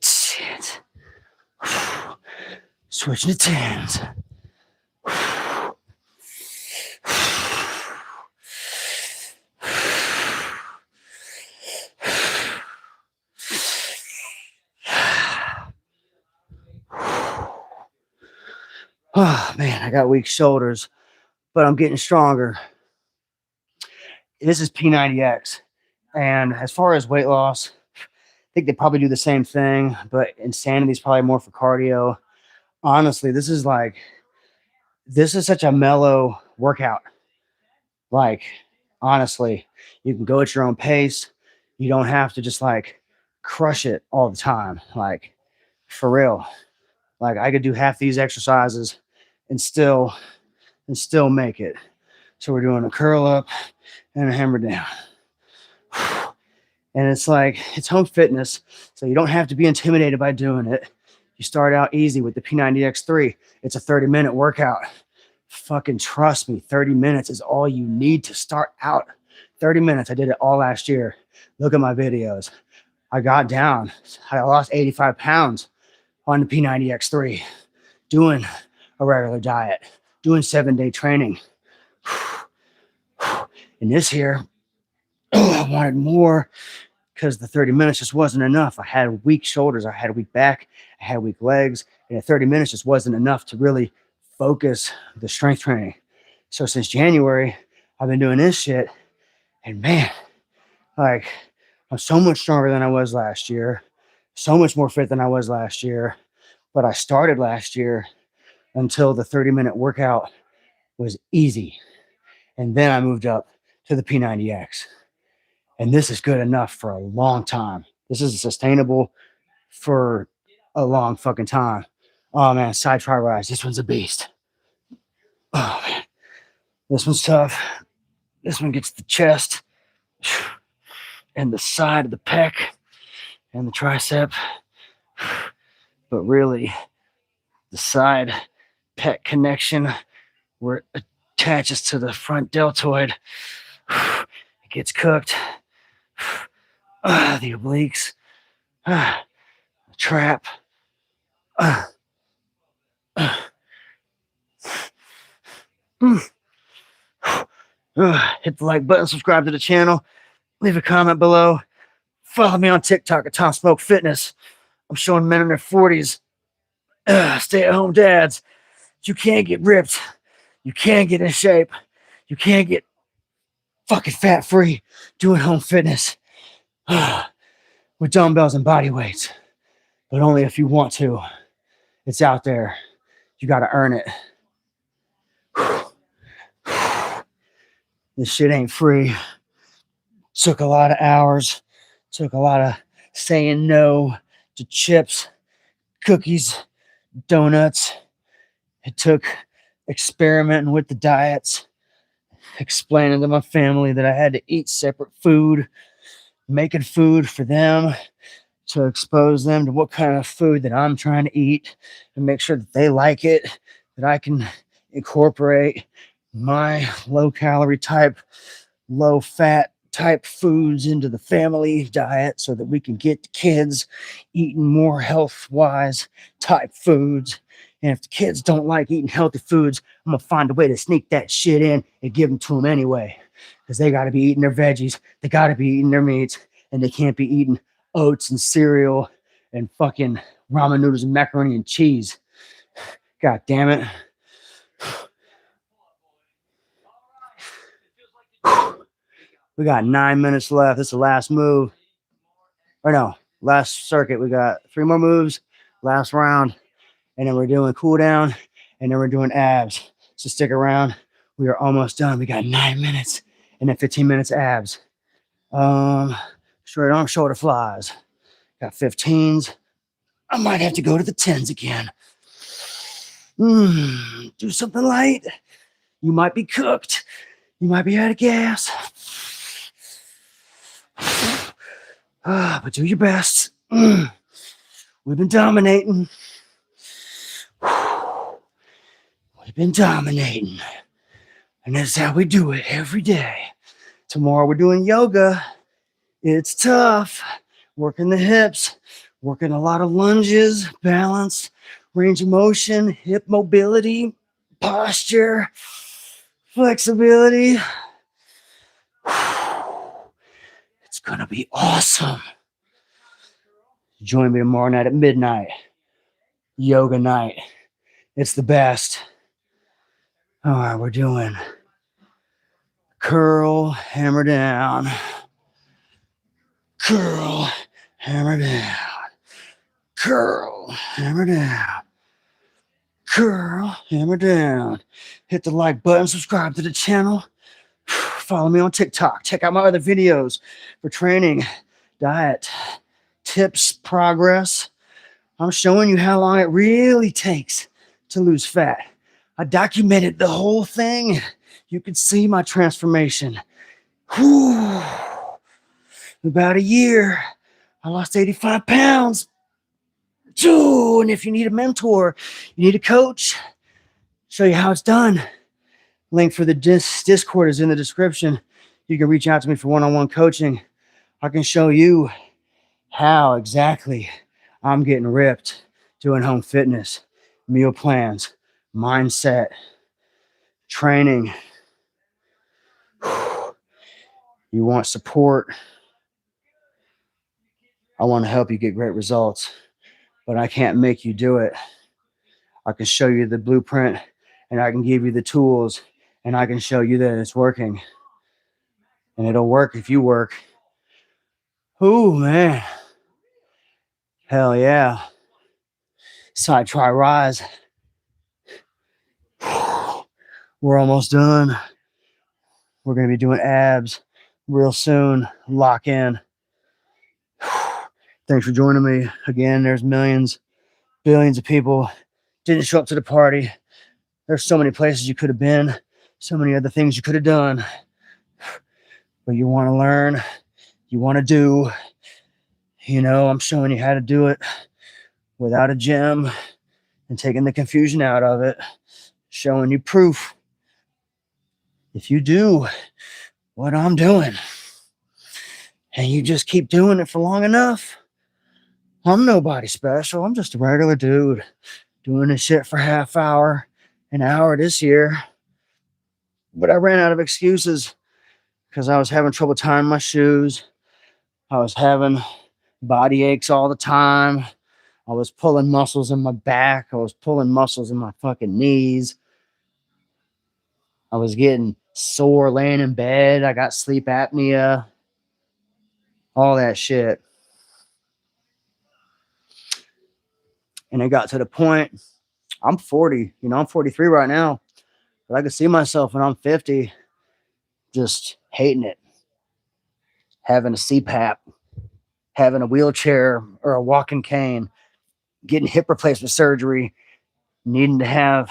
Shit. Switching to 10s. Oh man, I got weak shoulders, but I'm getting stronger. This is P90X. And as far as weight loss, I think they probably do the same thing, but insanity is probably more for cardio. Honestly, this is such a mellow workout. Like, honestly, you can go at your own pace. You don't have to just like crush it all the time. Like, for real. Like, I could do half these exercises and still make it. So we're doing a curl up and a hammer down. And it's like, it's home fitness, so you don't have to be intimidated by doing it. You start out easy with the P90X3. It's a 30-minute workout. Fucking trust me, 30 minutes is all you need to start out. 30 minutes. I did it all last year. Look at my videos. I got down. I lost 85 pounds on the P90X3, doing a regular diet, doing 7-day training. And this here, I wanted more because the 30 minutes just wasn't enough. I had weak shoulders. I had a weak back. I had weak legs. And 30 minutes just wasn't enough to really focus the strength training. So since January, I've been doing this shit. And man, like, I'm so much stronger than I was last year. So much more fit than I was last year. But I started last year until the 30-minute workout was easy. And then I moved up to the P90X. And this is good enough for a long time. This is sustainable for a long fucking time. Oh man, side try rise. This one's a beast. Oh man, this one's tough. This one gets the chest and the side of the pec and the tricep. But really, the side pec connection where it attaches to the front deltoid, it gets cooked. The obliques Trap. Uh, uh, mm. Hit the like button, subscribe to the channel, leave a comment below. Follow me on TikTok at Tom Smoke Fitness. I'm showing men in their 40s, stay-at-home dads. You can't get ripped. You can't get in shape. You can't get fucking fat-free doing home fitness with dumbbells and body weights. But only if you want to. It's out there. You got to earn it. This shit ain't free. Took a lot of hours. Took a lot of saying no to chips, cookies, donuts. It took experimenting with the diets, explaining to my family that I had to eat separate food, making food for them to expose them to what kind of food that I'm trying to eat and make sure that they like it, that I can incorporate my low-calorie type, low-fat type foods into the family diet so that we can get the kids eating more health-wise type foods. And if the kids don't like eating healthy foods, I'm going to find a way to sneak that shit in and give them to them anyway. Because they got to be eating their veggies. They got to be eating their meats. And they can't be eating oats and cereal and fucking ramen noodles and macaroni and cheese. God damn it. We got 9 minutes left. This is the last move. Or no, last circuit. We got 3 more moves, last round. And then we're doing cool down. And then we're doing abs. So stick around. We are almost done. We got 9 minutes. And then 15 minutes abs. Straight arm shoulder flies. Got 15s. I might have to go to the 10s again. Do something light. You might be cooked. You might be out of gas. But do your best. We've been dominating. We've been dominating. And that's how we do it every day. Tomorrow we're doing yoga. It's tough. Working the hips. Working a lot of lunges, balance, range of motion, hip mobility, posture, flexibility. It's going to be awesome. Join me tomorrow night at midnight. Yoga night. It's the best. All right, we're doing curl, hammer down. Curl, hammer down. Curl, hammer down. Curl, hammer down. Hit the like button, subscribe to the channel. Follow me on TikTok. Check out my other videos for training, diet, tips, progress. I'm showing you how long it really takes to lose fat. I documented the whole thing. You can see my transformation. Whew. About a year, I lost 85 pounds. And if you need a mentor, you need a coach, show you how it's done. Link for the Discord is in the description. You can reach out to me for one-on-one coaching. I can show you how exactly I'm getting ripped doing home fitness, meal plans, mindset, training. You want support? I want to help you get great results, but I can't make you do it. I can show you the blueprint and I can give you the tools and I can show you that it's working. And it'll work if you work. Ooh, man. Hell yeah. Side try rise. We're almost done. We're going to be doing abs real soon. Lock in. Thanks for joining me. Again, there's millions, billions of people didn't show up to the party. There's so many places you could have been, so many other things you could have done. But you want to learn, you want to do. You know, I'm showing you how to do it without a gym and taking the confusion out of it, showing you proof. If you do what I'm doing and you just keep doing it for long enough, I'm nobody special. I'm just a regular dude doing this shit for half hour, an hour this year. But I ran out of excuses because I was having trouble tying my shoes. I was having body aches all the time. I was pulling muscles in my back. I was pulling muscles in my fucking knees. I was getting sore laying in bed. I got sleep apnea, all that shit. And it got to the point, I'm 40, I'm 43 right now, but I could see myself when I'm 50 just hating it, having a CPAP, having a wheelchair or a walking cane, getting hip replacement surgery, needing to have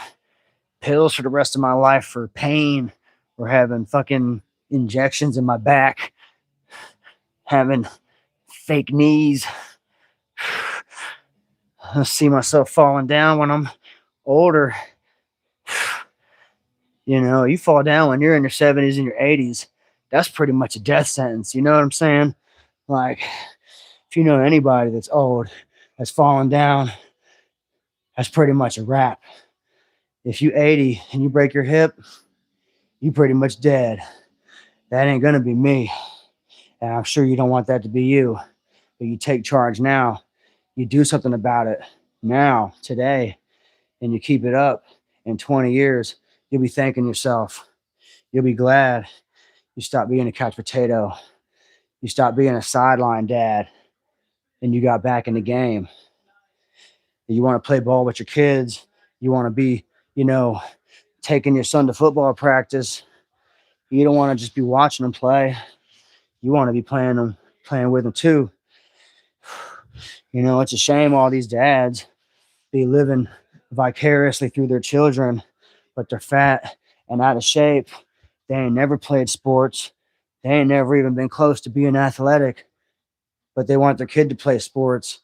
pills for the rest of my life for pain, or having fucking injections in my back, having fake knees. I see myself falling down when I'm older. You fall down when you're in your 70s and your 80s. That's pretty much a death sentence. You know what I'm saying? Like, if you know anybody that's old, that's fallen down, that's pretty much a wrap. If you 80 and you break your hip, you pretty much dead. That ain't gonna be me. And I'm sure you don't want that to be you. But you take charge now. You do something about it now, today, and you keep it up. In 20 years, you'll be thanking yourself. You'll be glad you stopped being a couch potato. You stopped being a sideline dad and you got back in the game. You want to play ball with your kids. You want to be, taking your son to football practice. You don't want to just be watching them play. You want to be playing with them too. It's a shame all these dads be living vicariously through their children, but they're fat and out of shape. They ain't never played sports. They ain't never even been close to being athletic, but they want their kid to play sports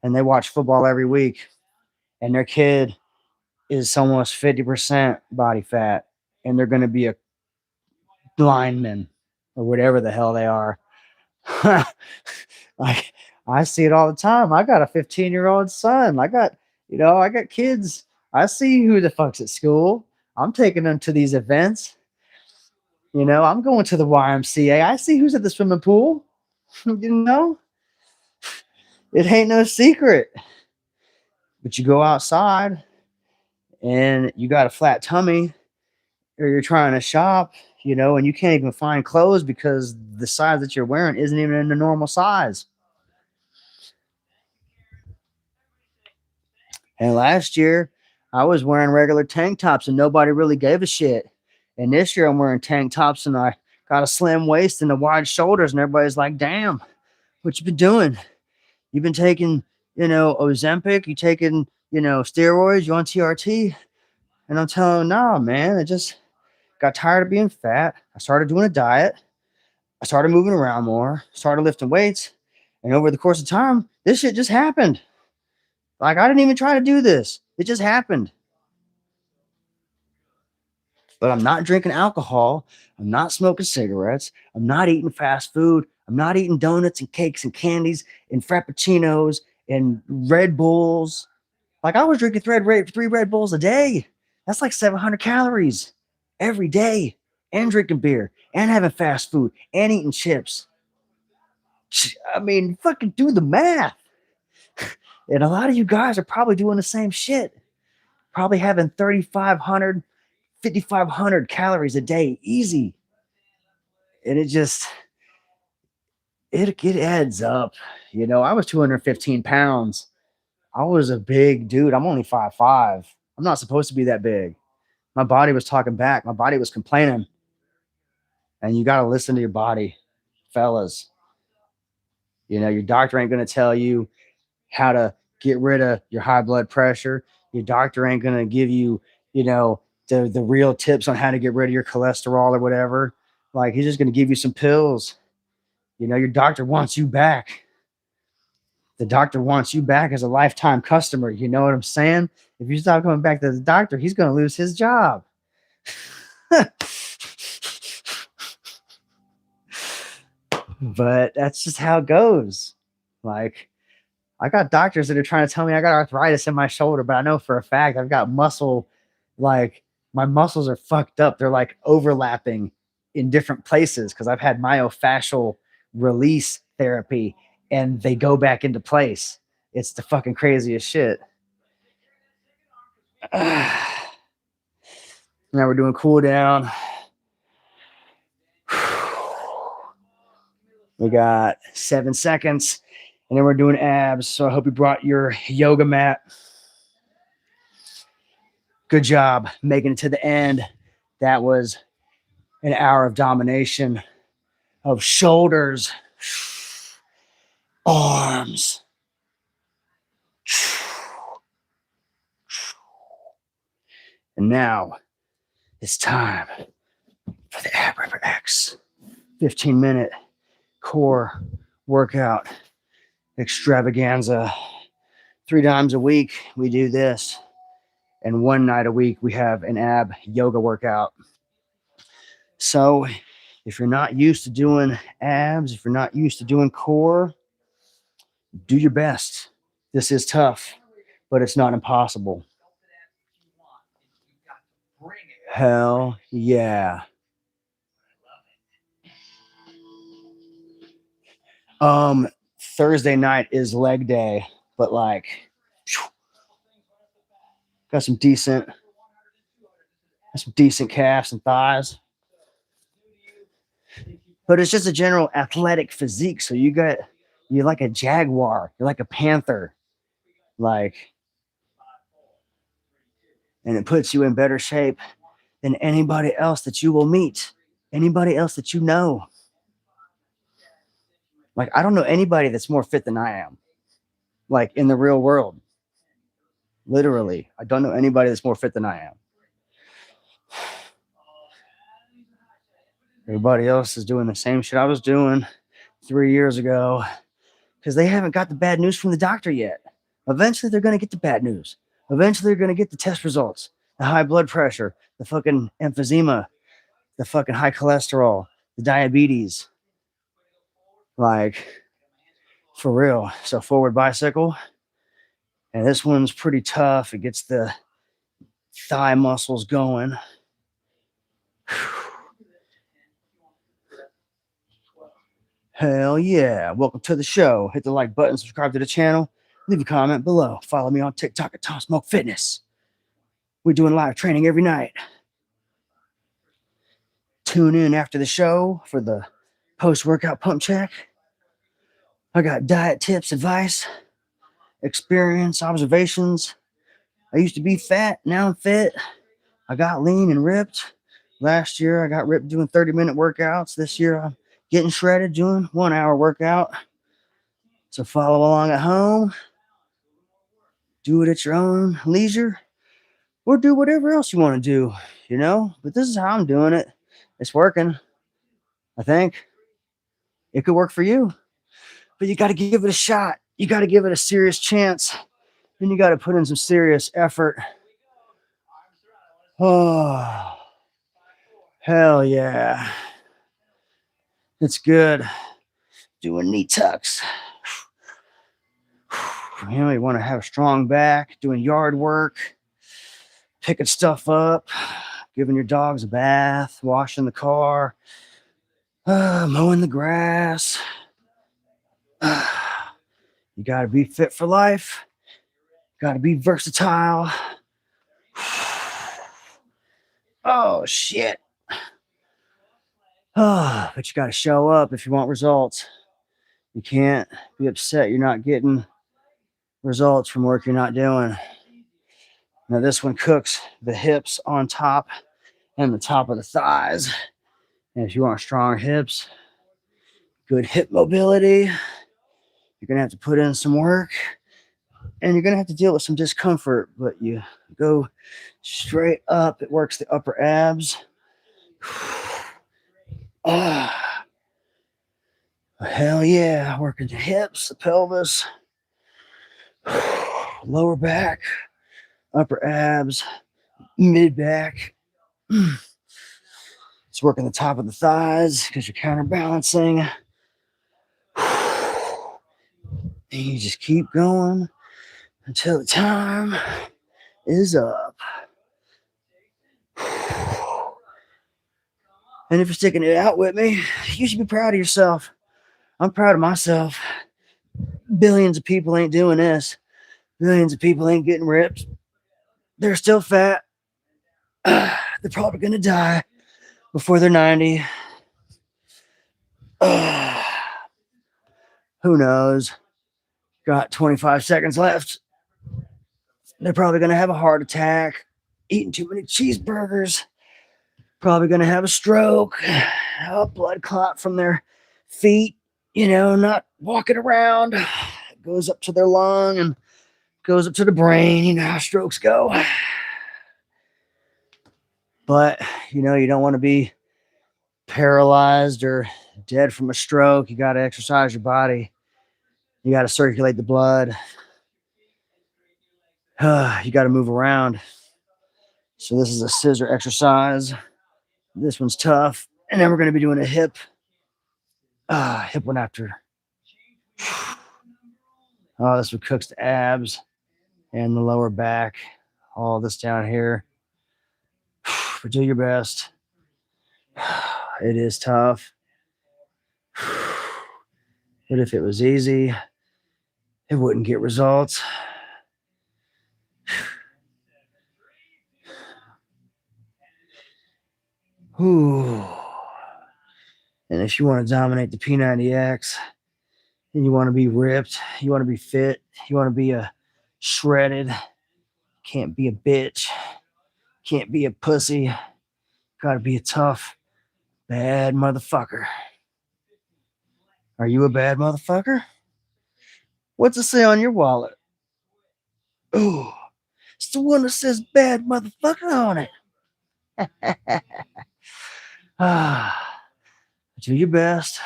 and they watch football every week. And their kid is almost 50% body fat and they're going to be a lineman or whatever the hell they are. Like, I see it all the time. I got a 15-year-old son. I got kids. I see who the fuck's at school. I'm taking them to these events. I'm going to the YMCA. I see who's at the swimming pool. It ain't no secret. But you go outside and you got a flat tummy or you're trying to shop, and you can't even find clothes because the size that you're wearing isn't even in the normal size. And last year, I was wearing regular tank tops and nobody really gave a shit. And this year, I'm wearing tank tops and I got a slim waist and the wide shoulders, and everybody's like, damn, what you been doing? You've been taking, Ozempic, you taking, steroids, you on TRT? And I'm telling them, no, man, I just got tired of being fat. I started doing a diet. I started moving around more, started lifting weights. And over the course of time, this shit just happened. Like, I didn't even try to do this. It just happened. But I'm not drinking alcohol. I'm not smoking cigarettes. I'm not eating fast food. I'm not eating donuts and cakes and candies and frappuccinos and Red Bulls. Like, I was drinking 3 Red Bulls a day. That's like 700 calories every day. And drinking beer and having fast food and eating chips. I mean, fucking do the math. And a lot of you guys are probably doing the same shit. Probably having 3,500, 5,500 calories a day, easy. And it adds up. I was 215 pounds. I was a big dude. I'm only 5'5". I'm not supposed to be that big. My body was talking back. My body was complaining. And you got to listen to your body, fellas. Your doctor ain't going to tell you how to get rid of your high blood pressure. Your doctor ain't going to give you, the real tips on how to get rid of your cholesterol or whatever. Like, he's just going to give you some pills. Your doctor wants you back. The doctor wants you back as a lifetime customer. You know what I'm saying? If you stop coming back to the doctor, he's going to lose his job. But that's just how it goes. Like, I got doctors that are trying to tell me I got arthritis in my shoulder, but I know for a fact I've got muscle, like my muscles are fucked up. They're like overlapping in different places because I've had myofascial release therapy and they go back into place. It's the fucking craziest shit. Now we're doing cool down. We got 7 seconds and then we're doing abs. So I hope you brought your yoga mat. Good job making it to the end. That was an hour of domination of shoulders, arms. And now it's time for the Ab Ripper X 15-minute core workout extravaganza. 3 times a week we do this, and 1 night a week we have an ab yoga workout. So if you're not used to doing abs, if you're not used to doing core, do your best. This is tough, but it's not impossible. Hell yeah. Thursday night is leg day, but like got some decent calves and thighs. But it's just a general athletic physique. So you're like a jaguar, you're like a panther, like, and it puts you in better shape than anybody else that you will meet, anybody else that you know. Like, I don't know anybody that's more fit than I am, like in the real world. Literally, I don't know anybody that's more fit than I am. Everybody else is doing the same shit I was doing 3 years ago because they haven't got the bad news from the doctor yet. Eventually, they're going to get the bad news. Eventually, they're going to get the test results, the high blood pressure, the fucking emphysema, the fucking high cholesterol, the diabetes. Like, for real. So forward bicycle. And this one's pretty tough. It gets the thigh muscles going. Hell yeah. Welcome to the show. Hit the like button, subscribe to the channel, leave a comment below. Follow me on TikTok at Tom Smoke Fitness. We're doing live training every night. Tune in after the show for the post-workout pump check. I got diet tips, advice, experience, observations. I used to be fat. Now I'm fit. I got lean and ripped. Last year, I got ripped doing 30-minute workouts. This year, I'm getting shredded doing 1-hour workout. So follow along at home. Do it at your own leisure. Or do whatever else you want to do, you know? But this is how I'm doing it. It's working, I think. It could work for you. But you got to give it a shot. You got to give it a serious chance. Then you got to put in some serious effort. Oh, hell yeah. It's good. Doing knee tucks. You know, you want to have a strong back, doing yard work, picking stuff up, giving your dogs a bath, washing the car, mowing the grass. You got to be fit for life. Got to be versatile. Oh, shit. But you got to show up if you want results. You can't be upset you're not getting results from work you're not doing. Now, this one cooks the hips on top and the top of the thighs. And if you want strong hips, good hip mobility, you're going to have to put in some work. And you're going to have to deal with some discomfort. But you go straight up. It works the upper abs. Hell yeah. Working the hips, the pelvis, lower back, upper abs, mid back. It's working the top of the thighs because you're counterbalancing. And you just keep going until the time is up. And if you're sticking it out with me, you should be proud of yourself. I'm proud of myself. Billions of people ain't doing this. Billions of people ain't getting ripped. They're still fat. They're probably going to die before they're 90. Who knows? Got 25 seconds left. They're probably going to have a heart attack, eating too many cheeseburgers, probably going to have a stroke, a blood clot from their feet, not walking around. It goes up to their lung and goes up to the brain. You know how strokes go. But, you don't want to be paralyzed or dead from a stroke. You got to exercise your body. You got to circulate the blood. You got to move around. So this is a scissor exercise. This one's tough. And then we're going to be doing a hip one after. Oh, this one cooks the abs and the lower back. All this down here. But do your best. It is tough. But if it was easy, it wouldn't get results. Ooh. And if you want to dominate the P90X, and you want to be ripped, you want to be fit, you want to be a shredded, can't be a bitch, can't be a pussy, gotta be a tough, bad motherfucker. Are you a bad motherfucker? What's it say on your wallet? Ooh, it's the one that says bad motherfucker on it. Do your best.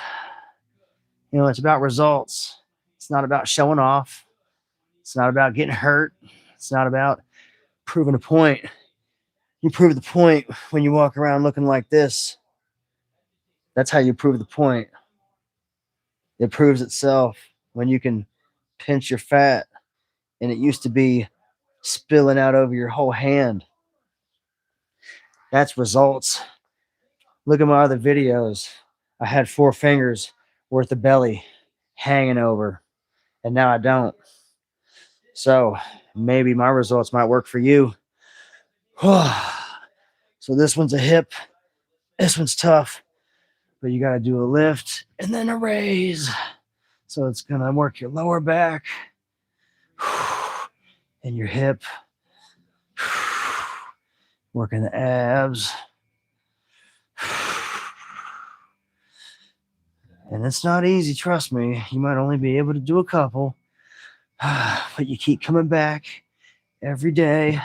It's about results. It's not about showing off. It's not about getting hurt. It's not about proving a point. You prove the point when you walk around looking like this. That's how you prove the point. It proves itself when you can pinch your fat and it used to be spilling out over your whole hand. That's results. Look at my other videos. I had 4 fingers worth of belly hanging over, and now I don't. So maybe my results might work for you. So this one's a hip. This one's tough, but you got to do a lift and then a raise. So it's going to work your lower back and your hip, working the abs. And it's not easy, trust me. You might only be able to do a couple, but you keep coming back every day.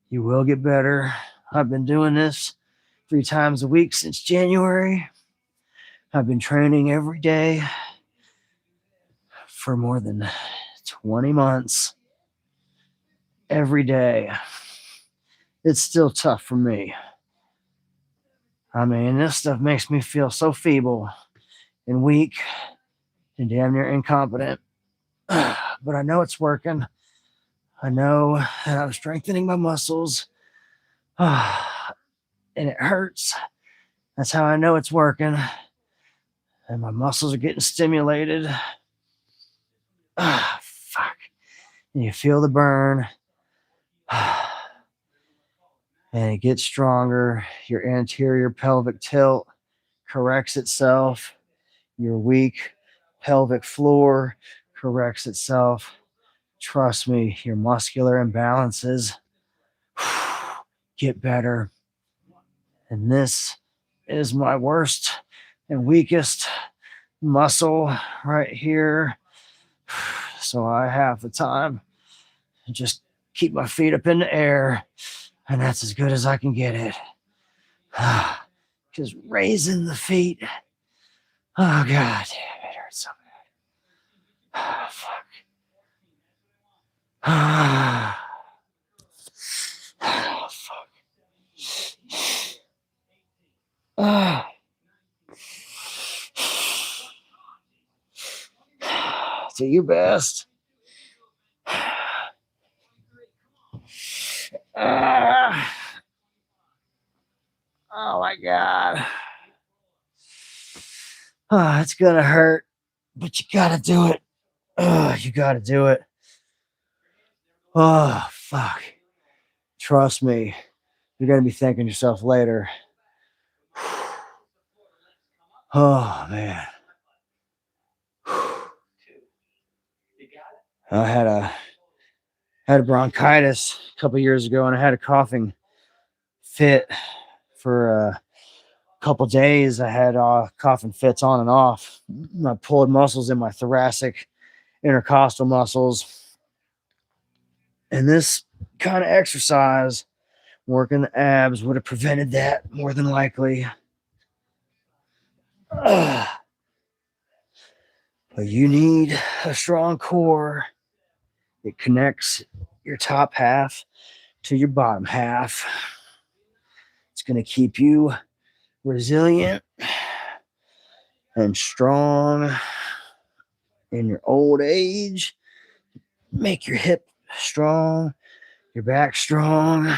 You will get better. I've been doing this 3 times a week since January. I've been training every day for more than 20 months. Every day. It's still tough for me. I mean, this stuff makes me feel so feeble and weak and damn near incompetent. But I know it's working. I know that I'm strengthening my muscles. And it hurts. That's how I know it's working. And my muscles are getting stimulated. Fuck. And you feel the burn. And it gets stronger. Your anterior pelvic tilt corrects itself. Your weak pelvic floor corrects itself. Trust me, your muscular imbalances get better. And this is my worst and weakest muscle right here. So I have the time to just keep my feet up in the air, and that's as good as I can get it. Just raising the feet. Oh, God damn, it hurts so bad. Oh, fuck. Oh, fuck. Do your best. Oh my God. It's gonna hurt, but you gotta do it. You gotta do it. Oh, fuck. Trust me, you're gonna be thanking yourself later. Oh man. I had a bronchitis a couple years ago, and I had a coughing fit for a couple days. I had coughing fits on and off. I pulled muscles in my thoracic intercostal muscles, and this kind of exercise, working the abs, would have prevented that more than likely. But you need a strong core. It connects your top half to your bottom half. It's going to keep you resilient and strong in your old age. Make your hip strong, your back strong.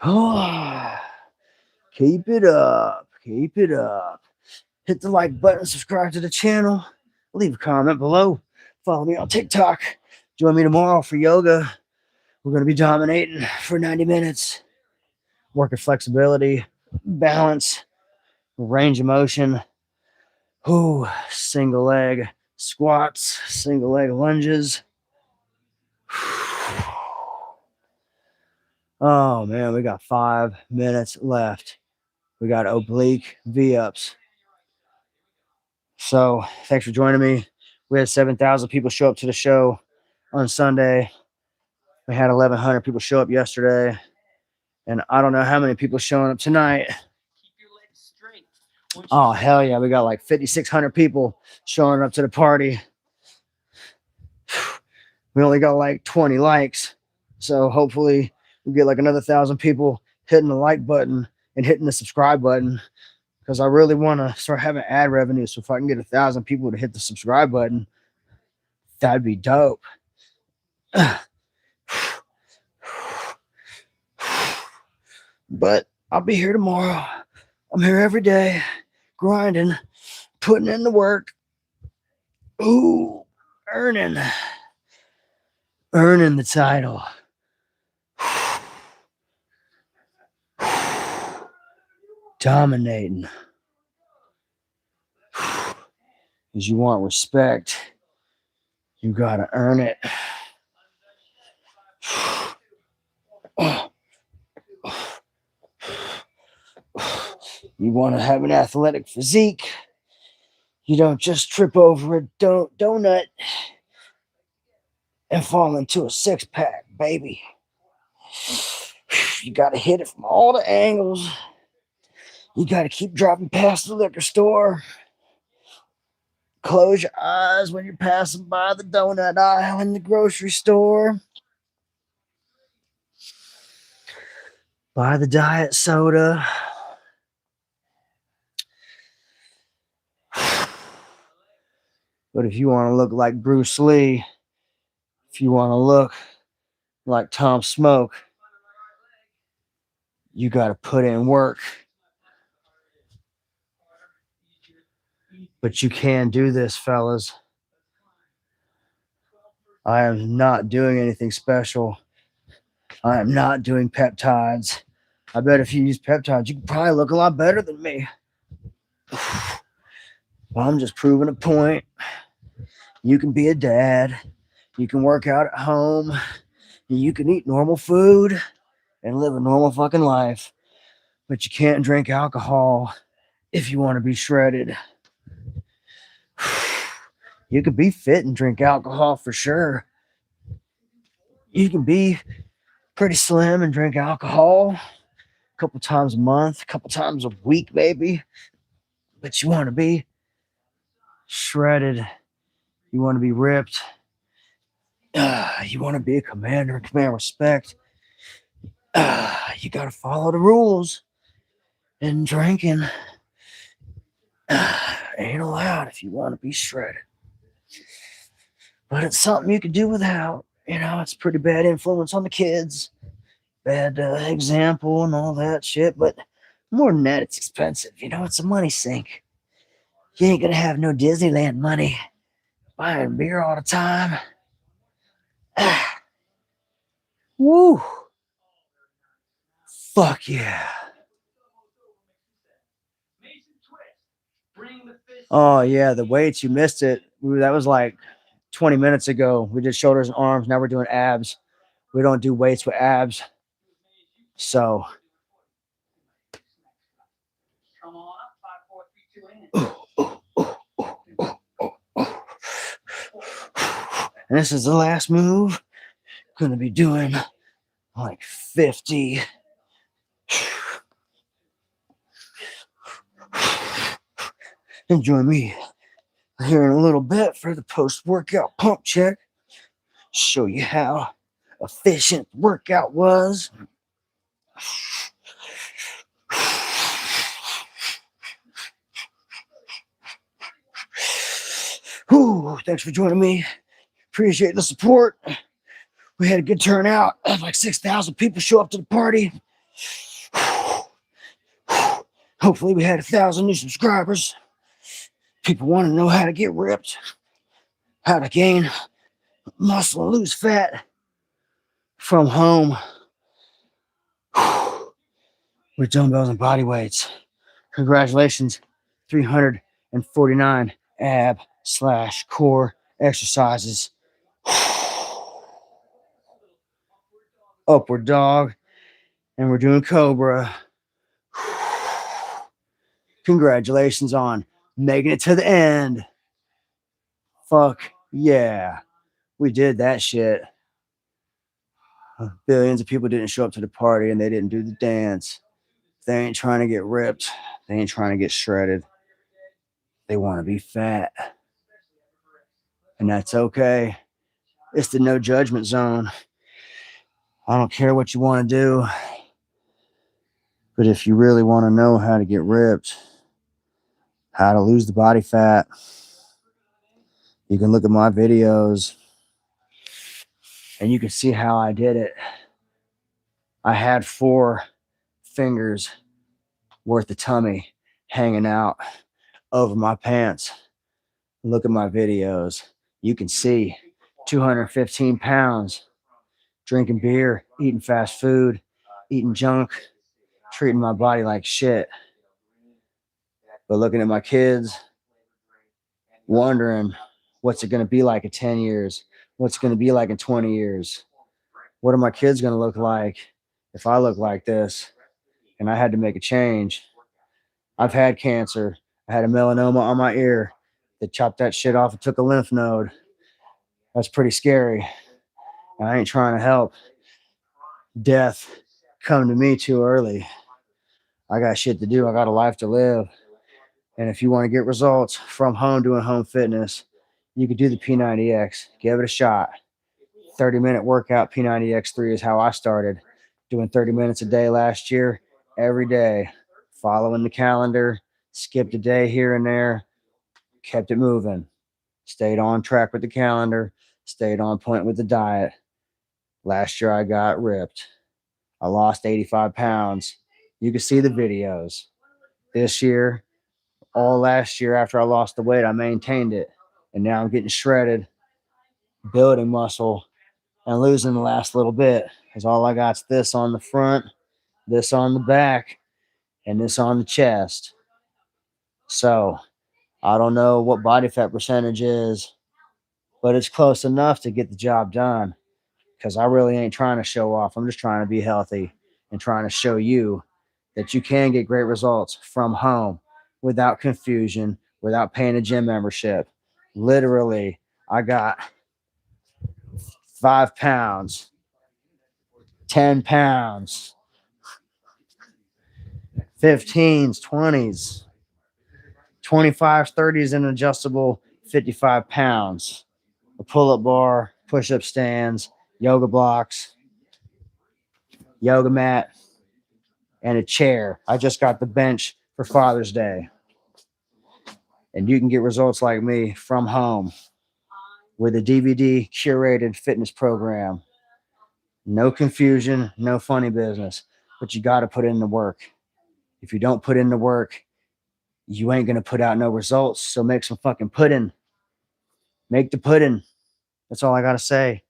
Oh, keep it up. Keep it up. Hit the like button, subscribe to the channel, leave a comment below. Follow me on TikTok. Join me tomorrow for yoga. We're going to be dominating for 90 minutes. Working flexibility, balance, range of motion. Ooh, single leg squats, single leg lunges. Oh man, we got 5 minutes left. We got oblique V-ups. So thanks for joining me. We had 7,000 people show up to the show on Sunday. We had 1,100 people show up yesterday. And I don't know how many people showing up tonight. Keep your legs straight. Oh, hell yeah. We got like 5,600 people showing up to the party. We only got like 20 likes. So hopefully we get like another 1,000 people hitting the like button and hitting the subscribe button, because I really want to start having ad revenue. So if I can get 1,000 people to hit the subscribe button, that'd be dope. But I'll be here tomorrow. I'm here every day, grinding, putting in the work. Ooh, earning the title. Dominating. Because you want respect, you gotta earn it. You want to have an athletic physique, you don't just trip over a donut and fall into a six-pack, baby. You got to hit it from all the angles. You got to keep driving past the liquor store. Close your eyes when you're passing by the donut aisle in the grocery store. Buy the diet soda. But if you want to look like Bruce Lee, if you want to look like Tom Smoke, you got to put in work. But you can do this, fellas. I am not doing anything special. I am not doing peptides. I bet if you use peptides, you can probably look a lot better than me. Well, I'm just proving a point. You can be a dad. You can work out at home. You can eat normal food and live a normal fucking life. But you can't drink alcohol if you want to be shredded. You can be fit and drink alcohol for sure. You can be pretty slim and drink alcohol a couple times a month, a couple times a week, maybe. But you want to be shredded. You want to be ripped. You want to be a commander and command respect. You got to follow the rules. And drinking, ain't allowed if you want to be shredded. But it's something you can do without. You know, it's pretty bad influence on the kids, bad example and all that shit. But more than that, it's expensive. You know, it's a money sink. You ain't gonna have no Disneyland money buying beer all the time. Ah, woo. Fuck yeah. Oh yeah, the weights, you missed it. That was like 20 minutes ago. We did shoulders and arms. Now we're doing abs. We don't do weights with abs. So and this is the last move. Gonna be doing like 50. And join me here in a little bit for the post-workout pump check. Show you how efficient the workout was. Whew, thanks for joining me. Appreciate the support. We had a good turnout. Like 6,000 people show up to the party. Hopefully we had 1,000 new subscribers. People want to know how to get ripped, how to gain muscle and lose fat from home with dumbbells and body weights. Congratulations, 349 ab/core exercises. Upward dog, and we're doing Cobra. Congratulations on making it to the end. Fuck yeah. We did that shit. Billions of people didn't show up to the party and they didn't do the dance. They ain't trying to get ripped. They ain't trying to get shredded. They want to be fat. And that's okay. It's the no judgment zone. I don't care what you want to do. But if you really want to know how to get ripped, how to lose the body fat, you can look at my videos and you can see how I did it. I had 4 fingers worth of tummy hanging out over my pants. Look at my videos. You can see 215 pounds, drinking beer, eating fast food, eating junk, treating my body like shit. But looking at my kids, wondering what's it going to be like in 10 years? What's it going to be like in 20 years? What are my kids going to look like if I look like this? And I had to make a change. I've had cancer. I had a melanoma on my ear. They chopped that shit off and took a lymph node. That's pretty scary. And I ain't trying to help death come to me too early. I got shit to do. I got a life to live. And if you want to get results from home doing home fitness, you could do the P90X. Give it a shot. 30-minute workout. P90X3 is how I started. Doing 30 minutes a day last year, every day. Following the calendar. Skipped a day here and there. Kept it moving. Stayed on track with the calendar. Stayed on point with the diet. Last year I got ripped. I lost 85 pounds. You can see the videos. This year, all last year after I lost the weight, I maintained it. And now I'm getting shredded, building muscle, and losing the last little bit. Because all I got's this on the front, this on the back, and this on the chest. So I don't know what body fat percentage is, but it's close enough to get the job done. Because I really ain't trying to show off. I'm just trying to be healthy and trying to show you that you can get great results from home without confusion, without paying a gym membership. Literally, I got 5 pounds, 10 pounds, 15s, 20s, 25s, 30s, and adjustable 55 pounds. A pull-up bar, push-up stands, yoga blocks, yoga mat, and a chair. I just got the bench for Father's Day. And you can get results like me from home with a DVD curated fitness program. No confusion, no funny business, but you got to put in the work. If you don't put in the work, you ain't going to put out no results. So make some fucking pudding. Make the pudding. That's all I got to say.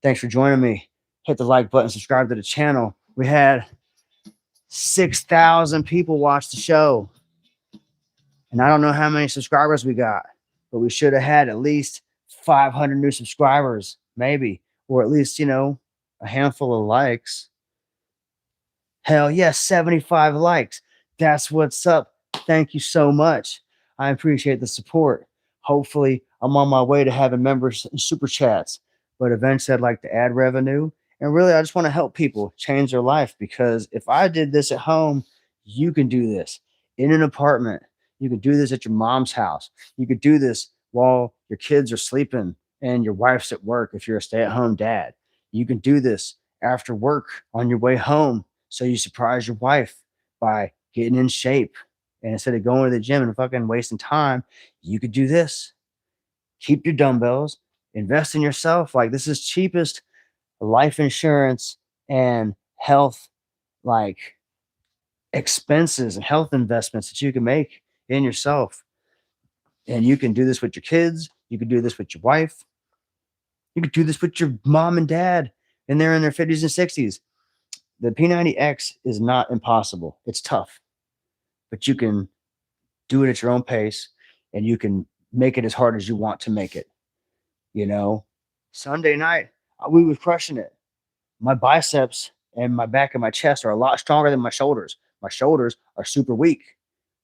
Thanks for joining me. Hit the like button, subscribe to the channel. We had 6,000 people watch the show. And I don't know how many subscribers we got, but we should have had at least 500 new subscribers, maybe, or at least, a handful of likes. Hell yes, 75 likes. That's what's up. Thank you so much. I appreciate the support. Hopefully, I'm on my way to having members and super chats, but eventually I'd like to add revenue. And really, I just want to help people change their life, because if I did this at home, you can do this in an apartment. You could do this at your mom's house. You could do this while your kids are sleeping and your wife's at work if you're a stay-at-home dad. You can do this after work on your way home. So you surprise your wife by getting in shape. And instead of going to the gym and fucking wasting time, you could do this. Keep your dumbbells, invest in yourself. Like, this is cheapest life insurance and health, like, expenses and health investments that you can make in yourself. And you can do this with your kids. You can do this with your wife. You could do this with your mom and dad, and they're in their 50s and 60s. The P90X is not impossible. It's tough, but you can do it at your own pace, and you can make it as hard as you want to make it. Sunday night, we were crushing it. My biceps and my back and my chest are a lot stronger than my shoulders. My shoulders are super weak.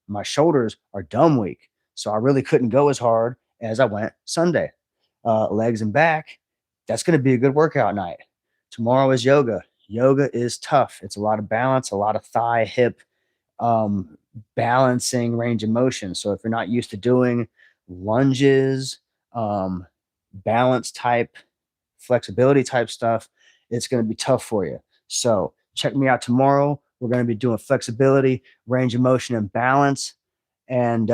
My shoulders are dumb weak. So I really couldn't go as hard as I went Sunday. Legs and back, that's going to be a good workout night. Tomorrow is yoga. Yoga is tough. It's a lot of balance, a lot of thigh, hip, balancing range of motion. So if you're not used to doing lunges, balance type, flexibility type stuff, it's going to be tough for you. So check me out tomorrow. We're going to be doing flexibility, range of motion, and balance. And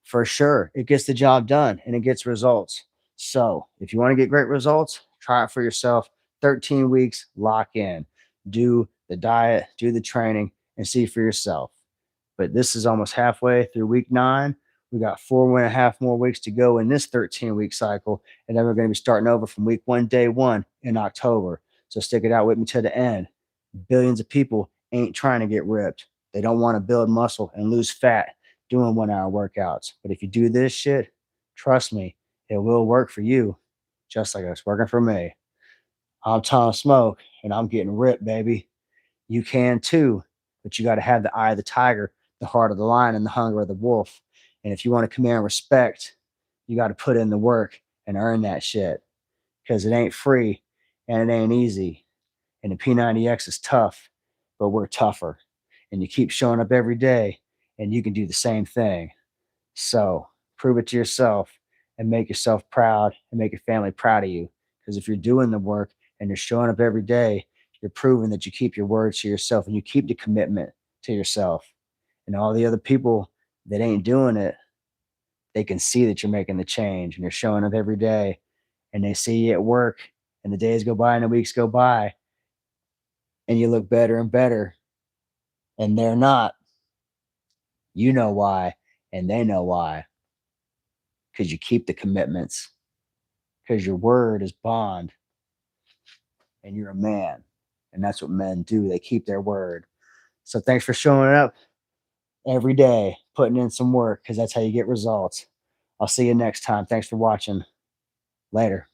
for sure, it gets the job done and it gets results. So if you want to get great results, try it for yourself. 13 weeks, lock in. Do the diet, do the training, and see for yourself. But this is almost halfway through week 9. We got 4.5 more weeks to go in this 13-week cycle. And then we're going to be starting over from week 1, day 1 in October. So stick it out with me to the end. Billions of people ain't trying to get ripped. They don't want to build muscle and lose fat doing 1-hour workouts. But if you do this shit, trust me, it will work for you, just like it's working for me. I'm Tom Smoke, and I'm getting ripped, baby. You can too, but you got to have the eye of the tiger, the heart of the lion, and the hunger of the wolf. And if you want to command respect, you got to put in the work and earn that shit, because it ain't free and it ain't easy. And the P90X is tough, but we're tougher. And you keep showing up every day, and you can do the same thing. So prove it to yourself and make yourself proud and make your family proud of you. Because if you're doing the work and you're showing up every day, you're proving that you keep your words to yourself and you keep the commitment to yourself. And all the other people that ain't doing it, they can see that you're making the change and you're showing up every day, and they see you at work, and the days go by and the weeks go by, and you look better and better, and they're not. You know why, and they know why. Because you keep the commitments. Because your word is bond. And you're a man. And that's what men do. They keep their word. So thanks for showing up every day, putting in some work, because that's how you get results. I'll see you next time. Thanks for watching. Later.